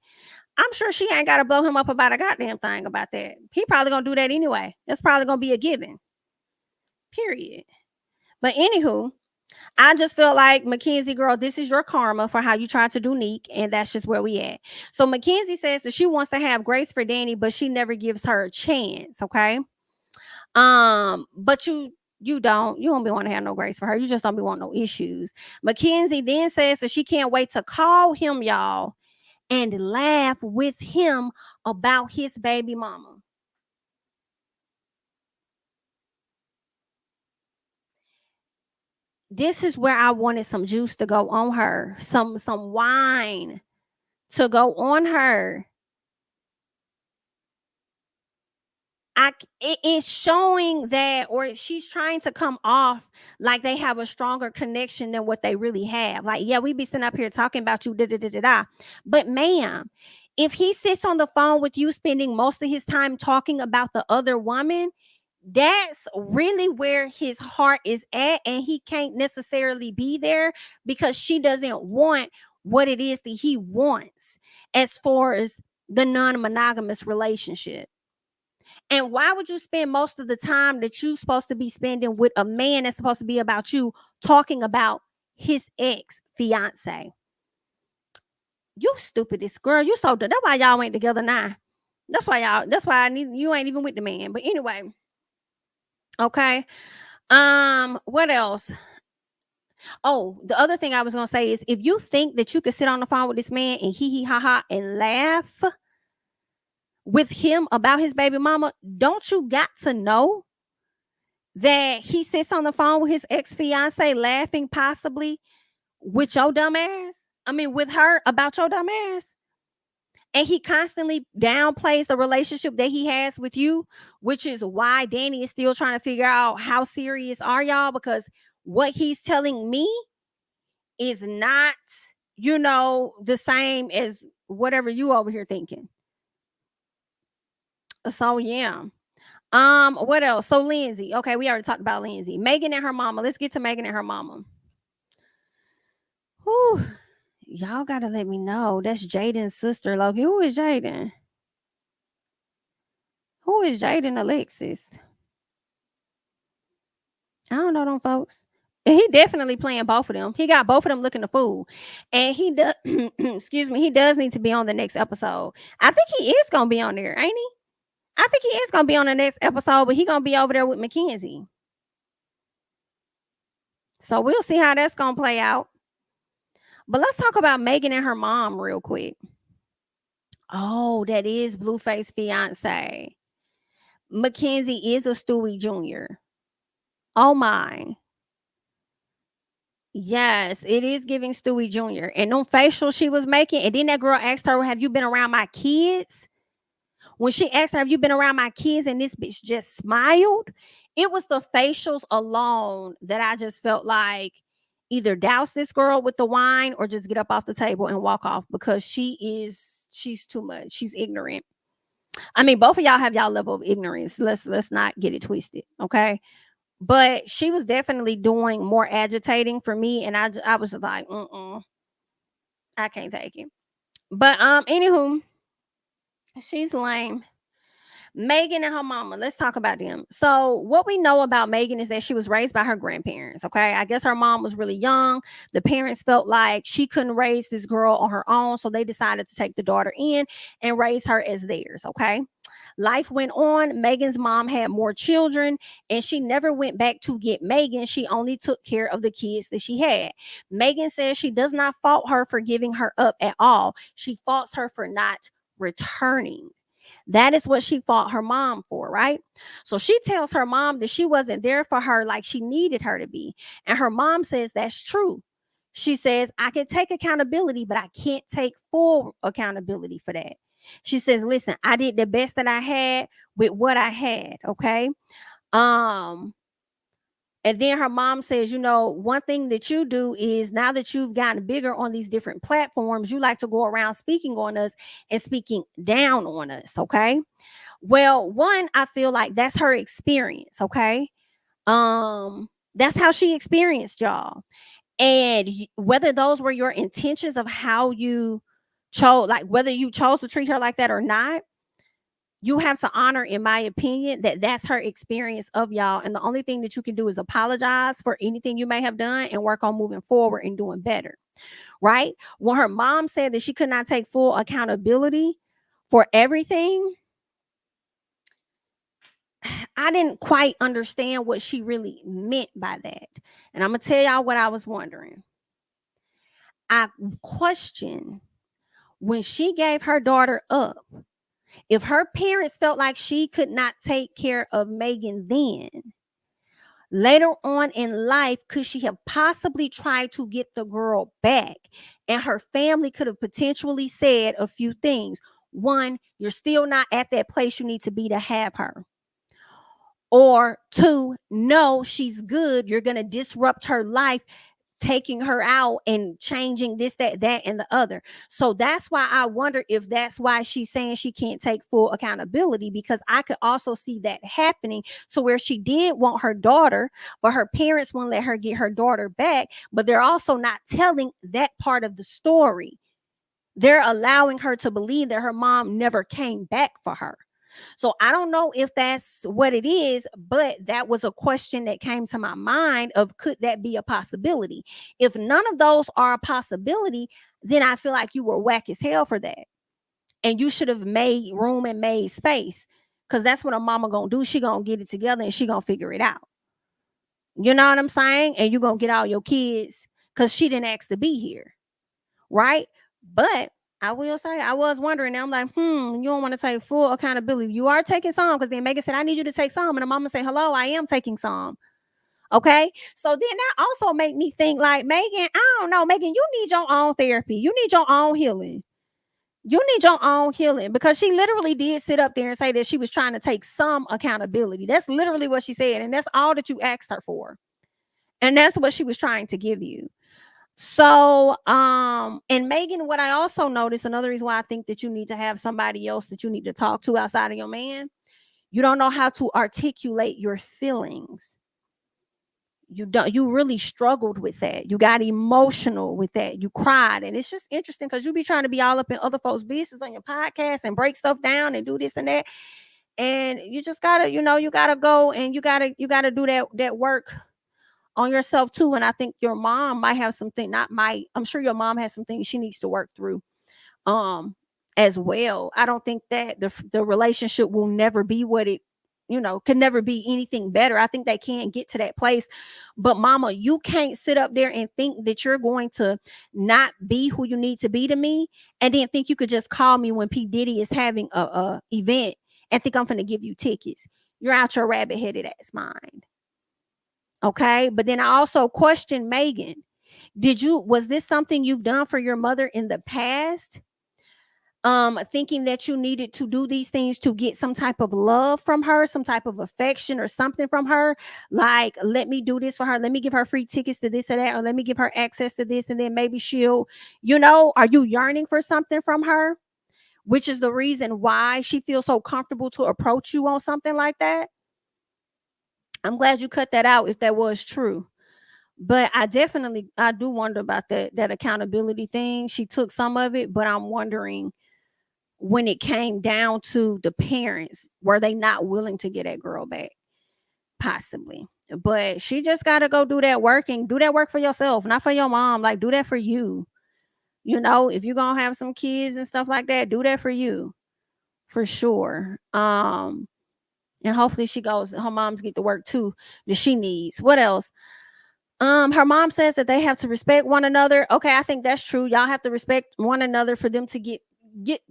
I'm sure she ain't gotta blow him up about a goddamn thing about that. He probably gonna do that anyway. That's probably gonna be a given. Period. But anywho, I just felt like, Mackenzie, girl, this is your karma for how you tried to do Neek, and that's just where we at. So Mackenzie says that she wants to have grace for Danny, but she never gives her a chance. Okay. But you don't be want to have no grace for her. You just don't be wanting no issues. Mackenzie then says that she can't wait to call him, y'all, and laugh with him about his baby mama. This is where I wanted some juice to go on her, some wine to go on her. It is showing that, or she's trying to come off like they have a stronger connection than what they really have. Like, yeah, we be sitting up here talking about you, da da da da da. But ma'am, if he sits on the phone with you, spending most of his time talking about the other woman, that's really where his heart is at, and he can't necessarily be there because she doesn't want what it is that he wants as far as the non-monogamous relationship. And why would you spend most of the time that you're supposed to be spending with a man that's supposed to be about you talking about his ex fiance? You stupidest girl. You so that's why y'all ain't together now. That's why you ain't even with the man. But anyway. Okay. What else? Oh, the other thing I was gonna say is, if you think that you could sit on the phone with this man and hee ha ha and laugh with him about his baby mama, don't you got to know that he sits on the phone with his ex-fiance laughing possibly with your dumb ass? I mean, with her about your dumb ass? And he constantly downplays the relationship that he has with you, which is why Danny is still trying to figure out how serious are y'all, because what he's telling me is not, the same as whatever you over here thinking. So yeah. What else? So Lindsay. Okay, we already talked about Lindsay. Megan and her mama. Let's get to Megan and her mama. Whew. Y'all gotta let me know. That's Jaden's sister, Loki. Who is Jaden? Who is Jaden Alexis? I don't know them folks. He definitely playing both of them. He got both of them looking the fool. And he does excuse me, he does need to be on the next episode. I think he is gonna be on there, ain't he? I think he is gonna be on the next episode, but he gonna be over there with Mackenzie. So we'll see how that's gonna play out. But let's talk about Megan and her mom real quick. Oh, that is Blueface fiance. Mackenzie is a Stewie Jr. Oh my. Yes, it is giving Stewie Jr. And them facials she was making, and then that girl asked her, "Have you been around my kids?" When she asked her, "Have you been around my kids?" and this bitch just smiled, it was the facials alone that I just felt like either douse this girl with the wine or just get up off the table and walk off, because she's too much. She's ignorant. I mean, both of y'all have y'all level of ignorance. Let's not get it twisted, okay? But she was definitely doing more agitating for me, and I was like, I can't take it. But anywho, she's lame. Megan and her mama, let's talk about them. So, what we know about Megan is that she was raised by her grandparents. Okay. I guess her mom was really young. The parents felt like she couldn't raise this girl on her own. So, they decided to take the daughter in and raise her as theirs. Okay. Life went on. Megan's mom had more children, and she never went back to get Megan. She only took care of the kids that she had. Megan says she does not fault her for giving her up at all. She faults her for not returning. That is what she fought her mom for, right? So she tells her mom that she wasn't there for her like she needed her to be. And her mom says that's true. She says, I can take accountability, but I can't take full accountability for that. She says, listen, I did the best that I had with what I had. Okay. Um, and then her mom says, one thing that you do is, now that you've gotten bigger on these different platforms, you like to go around speaking on us and speaking down on us. Okay. Well, one, I feel like that's her experience. Okay. That's how she experienced y'all. And whether those were your intentions of how you chose, like whether you chose to treat her like that or not, you have to honor, in my opinion, that that's her experience of y'all. And the only thing that you can do is apologize for anything you may have done and work on moving forward and doing better. Right? When her mom said that she could not take full accountability for everything, I didn't quite understand what she really meant by that. And I'm going to tell y'all what I was wondering. I question, when she gave her daughter up, if her parents felt like she could not take care of Megan then, later on in life, could she have possibly tried to get the girl back? And her family could have potentially said a few things. One, you're still not at that place you need to be to have her. Or two, no, she's good. You're going to disrupt her life, taking her out and changing this, that, and the other. So that's why I wonder if that's why she's saying she can't take full accountability, because I could also see that happening to where she did want her daughter, but her parents won't let her get her daughter back. But they're also not telling that part of the story. They're allowing her to believe that her mom never came back for her. So I don't know if that's what it is, but that was a question that came to my mind of, could that be a possibility? If none of those are a possibility, then I feel like you were whack as hell for that. And you should have made room and made space, because that's what a mama gonna do. She gonna get it together and she gonna figure it out. You know what I'm saying? And you gonna get all your kids, because she didn't ask to be here. Right? But I will say, I was wondering, I'm like, you don't want to take full accountability. You are taking some, because then Megan said, I need you to take some. And the mama said, hello, I am taking some. Okay. So then that also made me think, like, Megan, I don't know, Megan, you need your own therapy. You need your own healing. You need your own healing, because she literally did sit up there and say that she was trying to take some accountability. That's literally what she said. And that's all that you asked her for. And that's what she was trying to give you. So, and Megan, what I also noticed, another reason why I think that you need to have somebody else that you need to talk to outside of your man, you don't know how to articulate your feelings. you really struggled with that. You got emotional with that. You cried. And it's just interesting because you be trying to be all up in other folks' business on your podcast and break stuff down and do this and that. And you just gotta, you gotta go and you gotta do that work on yourself too. And I think your mom might have something, not might, I'm sure your mom has some things she needs to work through um as well. I don't think that the relationship will never be what it, could never be anything better. I think they can't get to that place. But mama, you can't sit up there and think that you're going to not be who you need to be to me, and then think you could just call me when P Diddy is having a event and think I'm gonna give you tickets. You're out your rabbit-headed ass mind. Okay. But then I also question Megan. Was this something you've done for your mother in the past? Thinking that you needed to do these things to get some type of love from her, some type of affection or something from her, like, let me do this for her, let me give her free tickets to this or that, or let me give her access to this, and then maybe she'll, are you yearning for something from her, which is the reason why she feels so comfortable to approach you on something like that? I'm glad you cut that out if that was true. But I do wonder about that accountability thing. She took some of it, but I'm wondering, when it came down to the parents, were they not willing to get that girl back? Possibly. But she just got to go do that work, and do that work for yourself, not for your mom. Like, do that for you. If you're going to have some kids and stuff like that, do that for you, for sure. And hopefully her moms get the work too that she needs. What else? Her mom says that they have to respect one another. Okay, I think that's true. Y'all have to respect one another for them to get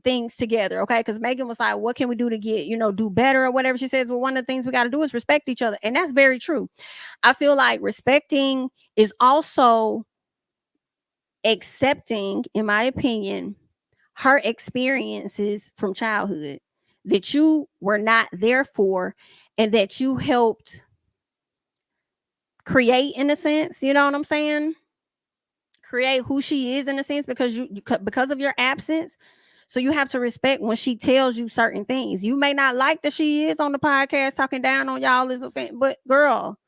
things together. Okay, because Megan was like, what can we do to get, do better or whatever? She says, well, one of the things we got to do is respect each other. And that's very true. I feel like respecting is also accepting, in my opinion, her experiences from childhood that you were not there for, and that you helped create, in a sense. You know what I'm saying? Create who she is, in a sense, because of your absence. So you have to respect when she tells you certain things. You may not like that she is on the podcast talking down on y'all as a fan, but girl,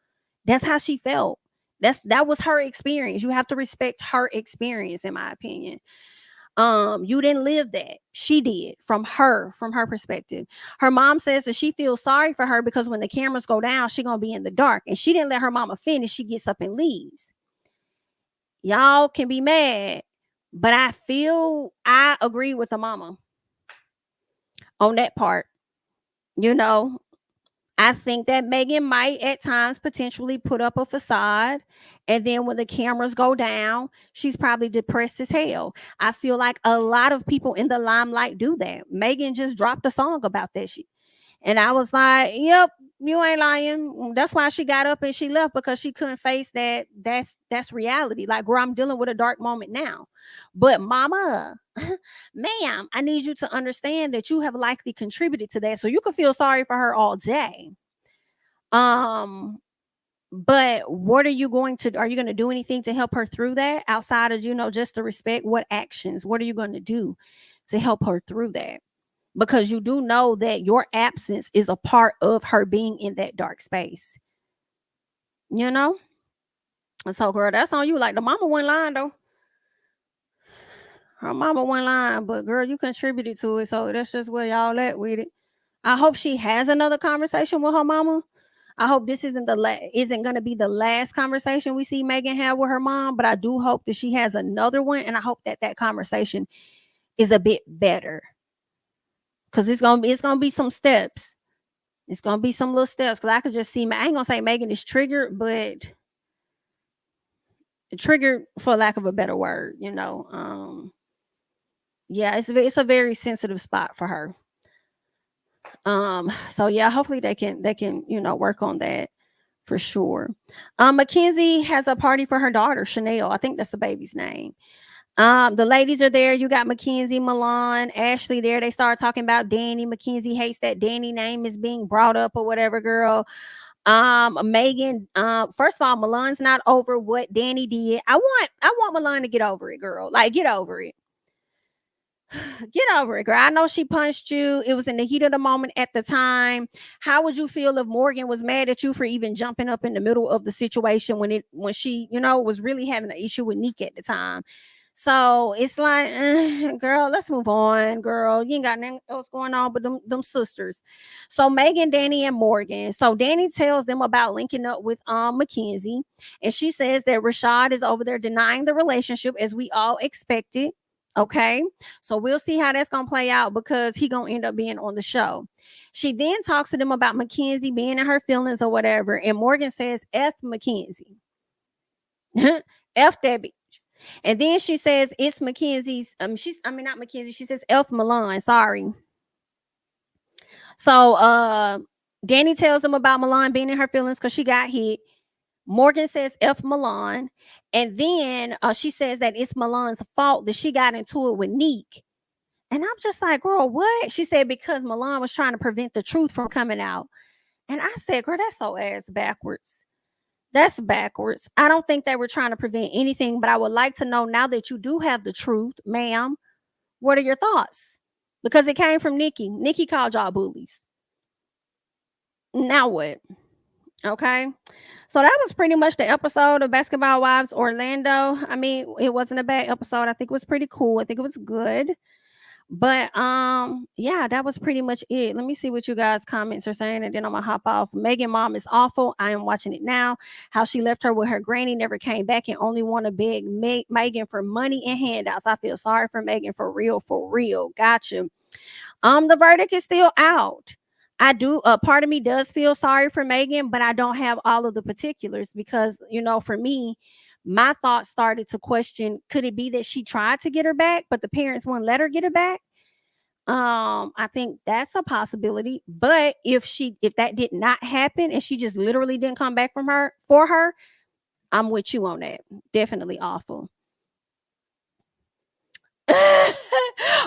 that's how she felt. That was her experience. You have to respect her experience, in my opinion. You didn't live that. She did, from her perspective. Her mom says that she feels sorry for her because when the cameras go down, she gonna be in the dark. And she didn't let her mama finish. She gets up and leaves. Y'all can be mad, but I agree with the mama on that part. I think that Megan might at times potentially put up a facade, and then when the cameras go down, she's probably depressed as hell. I feel like a lot of people in the limelight do that. Megan just dropped a song about that shit. And I was like, yep, you ain't lying. That's why she got up and she left, because she couldn't face that. That's reality. Like, girl, I'm dealing with a dark moment now. But mama, ma'am, I need you to understand that you have likely contributed to that. So you can feel sorry for her all day. But what are you going to do anything to help her through that outside of, just to respect? What actions? What are you going to do to help her through that? Because you do know that your absence is a part of her being in that dark space. So, girl, that's on you. Like, the mama wasn't lying, though. Her mama wasn't lying, but girl, you contributed to it. So that's just where y'all at with it. I hope she has another conversation with her mama. I hope this isn't going to be the last conversation we see Megan have with her mom, but I do hope that she has another one, and I hope that conversation is a bit better. Because it's gonna be some steps. It's gonna be some little steps. Because I could just see, I ain't gonna say Megan is triggered, but triggered, for lack of a better word. Yeah, it's a very sensitive spot for her. So yeah, hopefully they can work on that for sure. Mackenzie has a party for her daughter, Chanel. I think that's the baby's name. The ladies are there. You got Mackenzie, Milan, Ashley there. They start talking about Danny. Mackenzie hates that Danny name is being brought up or whatever, girl. Megan, first of all, Milan's not over what Danny did. I want Milan to get over it, girl. Like, get over it. Get over it, girl. I know she punched you. It was in the heat of the moment at the time. How would you feel if Morgan was mad at you for even jumping up in the middle of the situation when she, was really having an issue with Nick at the time? So it's like, girl, let's move on, girl. You ain't got nothing else going on but them sisters. So Megan, Danny, and Morgan. So Danny tells them about linking up with Mackenzie, and she says that Rashad is over there denying the relationship as we all expected. Okay, so we'll see how that's gonna play out because he gonna end up being on the show. She then talks to them about Mackenzie being in her feelings or whatever, and Morgan says, "F Mackenzie, F that bitch." And then she says it's Mackenzie's. Not Mackenzie. She says F Milan. Sorry. So Danny tells them about Milan being in her feelings because she got hit. Morgan says F Milan. And then she says that it's Milan's fault that she got into it with Neek. And I'm just like, girl, what? She said because Milan was trying to prevent the truth from coming out. And I said, girl, that's so ass backwards. That's backwards. I don't think they were trying to prevent anything, but I would like to know now that you do have the truth, ma'am, what are your thoughts? Because it came from Nikki. Nikki called y'all bullies. Now what? Okay. So that was pretty much the episode of Basketball Wives Orlando. I mean, it wasn't a bad episode. I think it was pretty cool. I think it was good. But yeah, that was pretty much it. Let me see what you guys comments are saying, and then I'm gonna hop off. Megan mom is awful. I am watching it now. How she left her with her granny, never came back, and only want to beg Megan for money and handouts. I feel sorry for Megan, for real, for real. Gotcha. The verdict is still out. I do, part of me does feel sorry for Megan, but I don't have all of the particulars because, for me, my thoughts started to question, could it be that she tried to get her back, but the parents wouldn't let her get her back? I think that's a possibility. But if that did not happen and she just literally didn't come back for her, I'm with you on that. Definitely awful.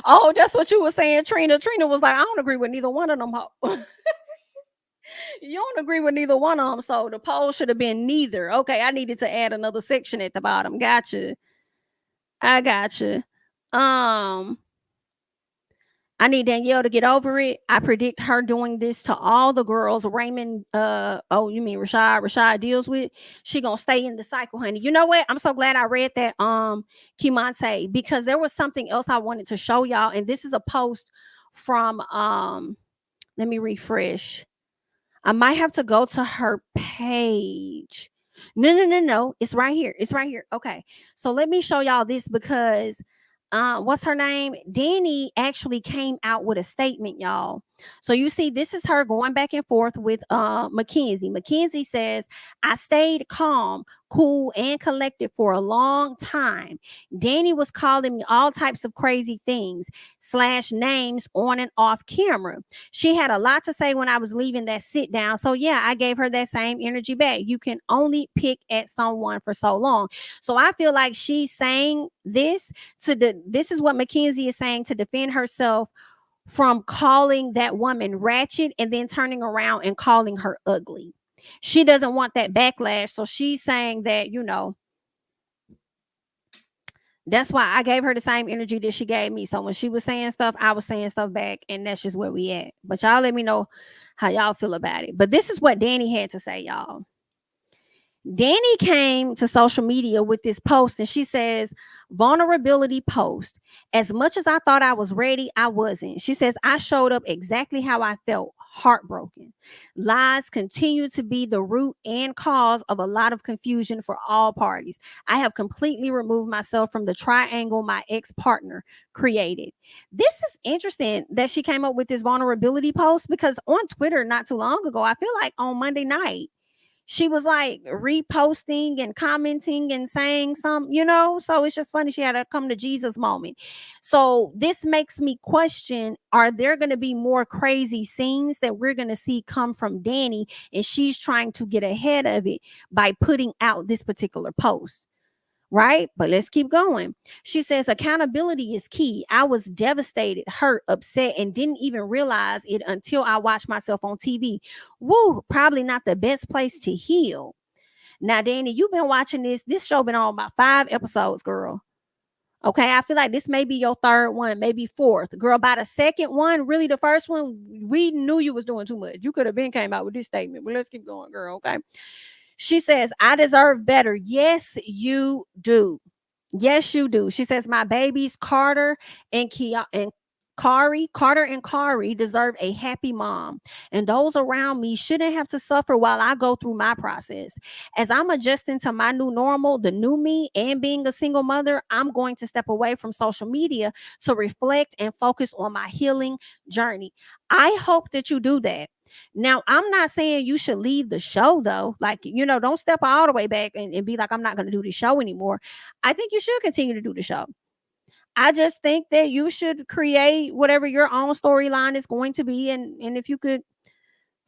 Oh, that's what you were saying, Trina. Trina was like, I don't agree with neither one of them. You don't agree with neither one of them, so the poll should have been neither. Okay, I needed to add another section at the bottom. Gotcha. I gotcha. I need Danielle to get over it. I predict her doing this to all the girls Raymond, you mean Rashad deals with. She gonna stay in the cycle, honey. You know what? I'm so glad I read that, Kimante, because there was something else I wanted to show y'all, and this is a post from, let me refresh. I might have to go to her page. No. It's right here. It's right here. Okay. So let me show y'all this because what's her name? Danny actually came out with a statement, y'all. So you see, this is her going back and forth with Mackenzie. Mackenzie says, I stayed calm, cool, and collected for a long time. Danny was calling me all types of crazy things, / names on and off camera. She had a lot to say when I was leaving that sit down. So yeah, I gave her that same energy back. You can only pick at someone for so long. So I feel like she's saying this this is what Mackenzie is saying to defend herself from calling that woman ratchet and then turning around and calling her ugly. She doesn't want that backlash. So she's saying that, that's why I gave her the same energy that she gave me. So when she was saying stuff, I was saying stuff back, and that's just where we at. But y'all let me know how y'all feel about it. But this is what Danny had to say, y'all. Danny came to social media with this post, and she says, vulnerability post. As much as I thought I was ready, I wasn't. She says, I showed up exactly how I felt, heartbroken. Lies continue to be the root and cause of a lot of confusion for all parties. I have completely removed myself from the triangle my ex-partner created. This is interesting that she came up with this vulnerability post because on Twitter not too long ago, I feel like on Monday night, she was like reposting and commenting and saying some, so it's just funny. She had a come to Jesus moment. So this makes me question, are there going to be more crazy scenes that we're going to see come from Danny, and she's trying to get ahead of it by putting out this particular post? Right? But let's keep going. She says accountability is key. I was devastated, hurt, upset, and didn't even realize it until I watched myself on TV. Woo, probably not the best place to heal. Now, Danny, you've been watching this. This show been on about 5 episodes, girl. Okay, I feel like this may be your third one, maybe fourth. Girl, by the second one, really the first one, we knew you was doing too much. You could have been came out with this statement, but let's keep going, girl. Okay. She says, I deserve better. Yes, you do. Yes, you do. She says, my babies, Carter and Kia and Carter and Kari deserve a happy mom, and those around me shouldn't have to suffer while I go through my process. As I'm adjusting to my new normal, the new me, and being a single mother, I'm going to step away from social media to reflect and focus on my healing journey. I hope that you do that. Now, I'm not saying you should leave the show though. Like, don't step all the way back and be like, I'm not going to do the show anymore. I think you should continue to do the show. I just think that you should create whatever your own storyline is going to be. And if you could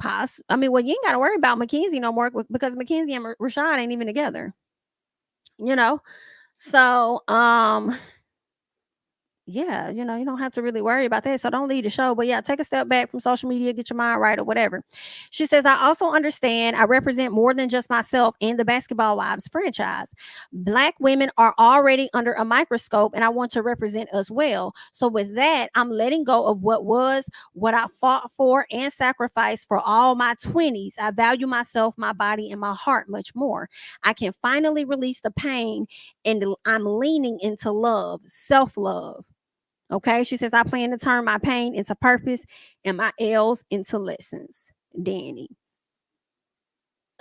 well, you ain't got to worry about Mackenzie no more because Mackenzie and Rashad ain't even together, you know? So, yeah, you don't have to really worry about that. So don't leave the show. But yeah, take a step back from social media, get your mind right or whatever. She says, I also understand I represent more than just myself in the Basketball Wives franchise. Black women are already under a microscope, and I want to represent us well. So with that, I'm letting go of what I fought for and sacrificed for all my 20s. I value myself, my body, and my heart much more. I can finally release the pain, and I'm leaning into love, self-love. Okay, she says, I plan to turn my pain into purpose and my L's into lessons. Danny.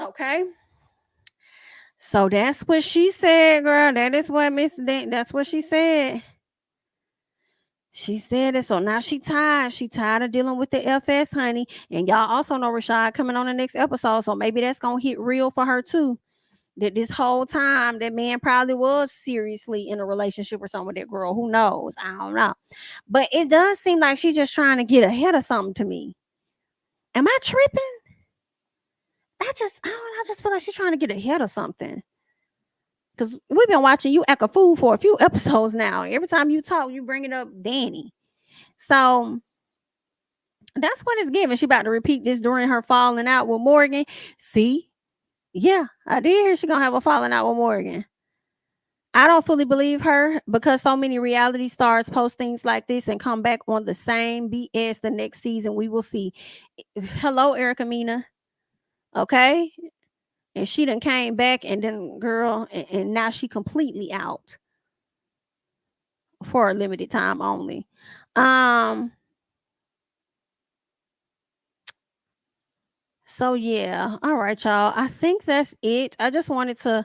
Okay. So that's what she said, girl. That is what that's what she said. She said it. So now she tired. She tired of dealing with the FS, honey. And y'all also know Rashad coming on the next episode. So maybe that's gonna hit real for her too. That this whole time that man probably was seriously in a relationship or something with that girl. Who knows? I don't know. But it does seem like she's just trying to get ahead of something to me. Am I tripping? I don't know. I just feel like she's trying to get ahead of something. Because we've been watching you act a fool for a few episodes now. Every time you talk, you bring it up Danny. So that's what it's giving. She about to repeat this during her falling out with Morgan. See? Yeah, I did hear she gonna have a falling out with Morgan. I don't fully believe her because so many reality stars post things like this and come back on the same BS the next season. We will see. Hello, Erica Mina. Okay. And she done came back and then girl, and now she completely out for a limited time only. So yeah. All right, y'all. I think that's it. I just wanted to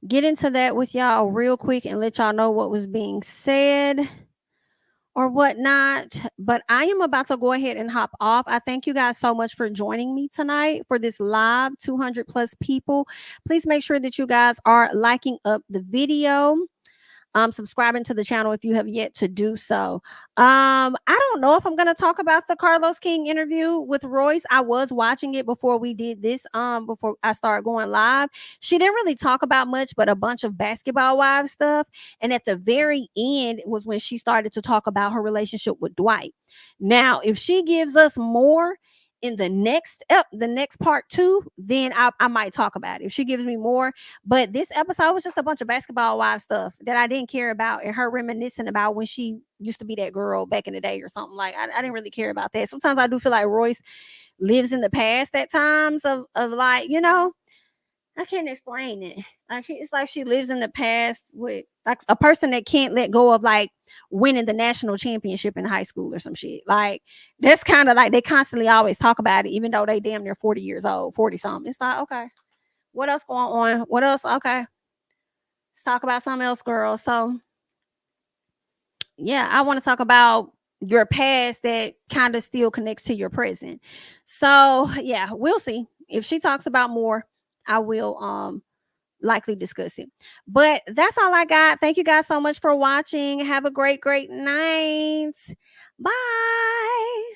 get into that with y'all real quick and let y'all know what was being said or whatnot. But I am about to go ahead and hop off. I thank you guys so much for joining me tonight for this live 200 plus people. Please make sure that you guys are liking up the video. Subscribing to the channel if you have yet to do so. I don't know if I'm going to talk about the Carlos King interview with Royce. I was watching it before we did this, before I started going live. She didn't really talk about much, but a bunch of Basketball Wives stuff. And at the very end was when she started to talk about her relationship with Dwight. Now, if she gives us more in the next part 2, then I might talk about it if she gives me more. But this episode was just a bunch of Basketball Wives stuff that I didn't care about, and her reminiscing about when she used to be that girl back in the day or something. Like I didn't really care about that. Sometimes I do feel like Royce lives in the past at times of like, I can't explain it. Like it's like she lives in the past with like a person that can't let go of like winning the national championship in high school or some shit. Like that's kind of like they constantly always talk about it, even though they damn near 40 years old, 40 something. It's like, okay, what else going on? What else? Okay, let's talk about something else, girls. So yeah, I want to talk about your past that kind of still connects to your present. So yeah, we'll see. If she talks about more, I will likely discuss it. But that's all I got. Thank you guys so much for watching. Have a great night. Bye.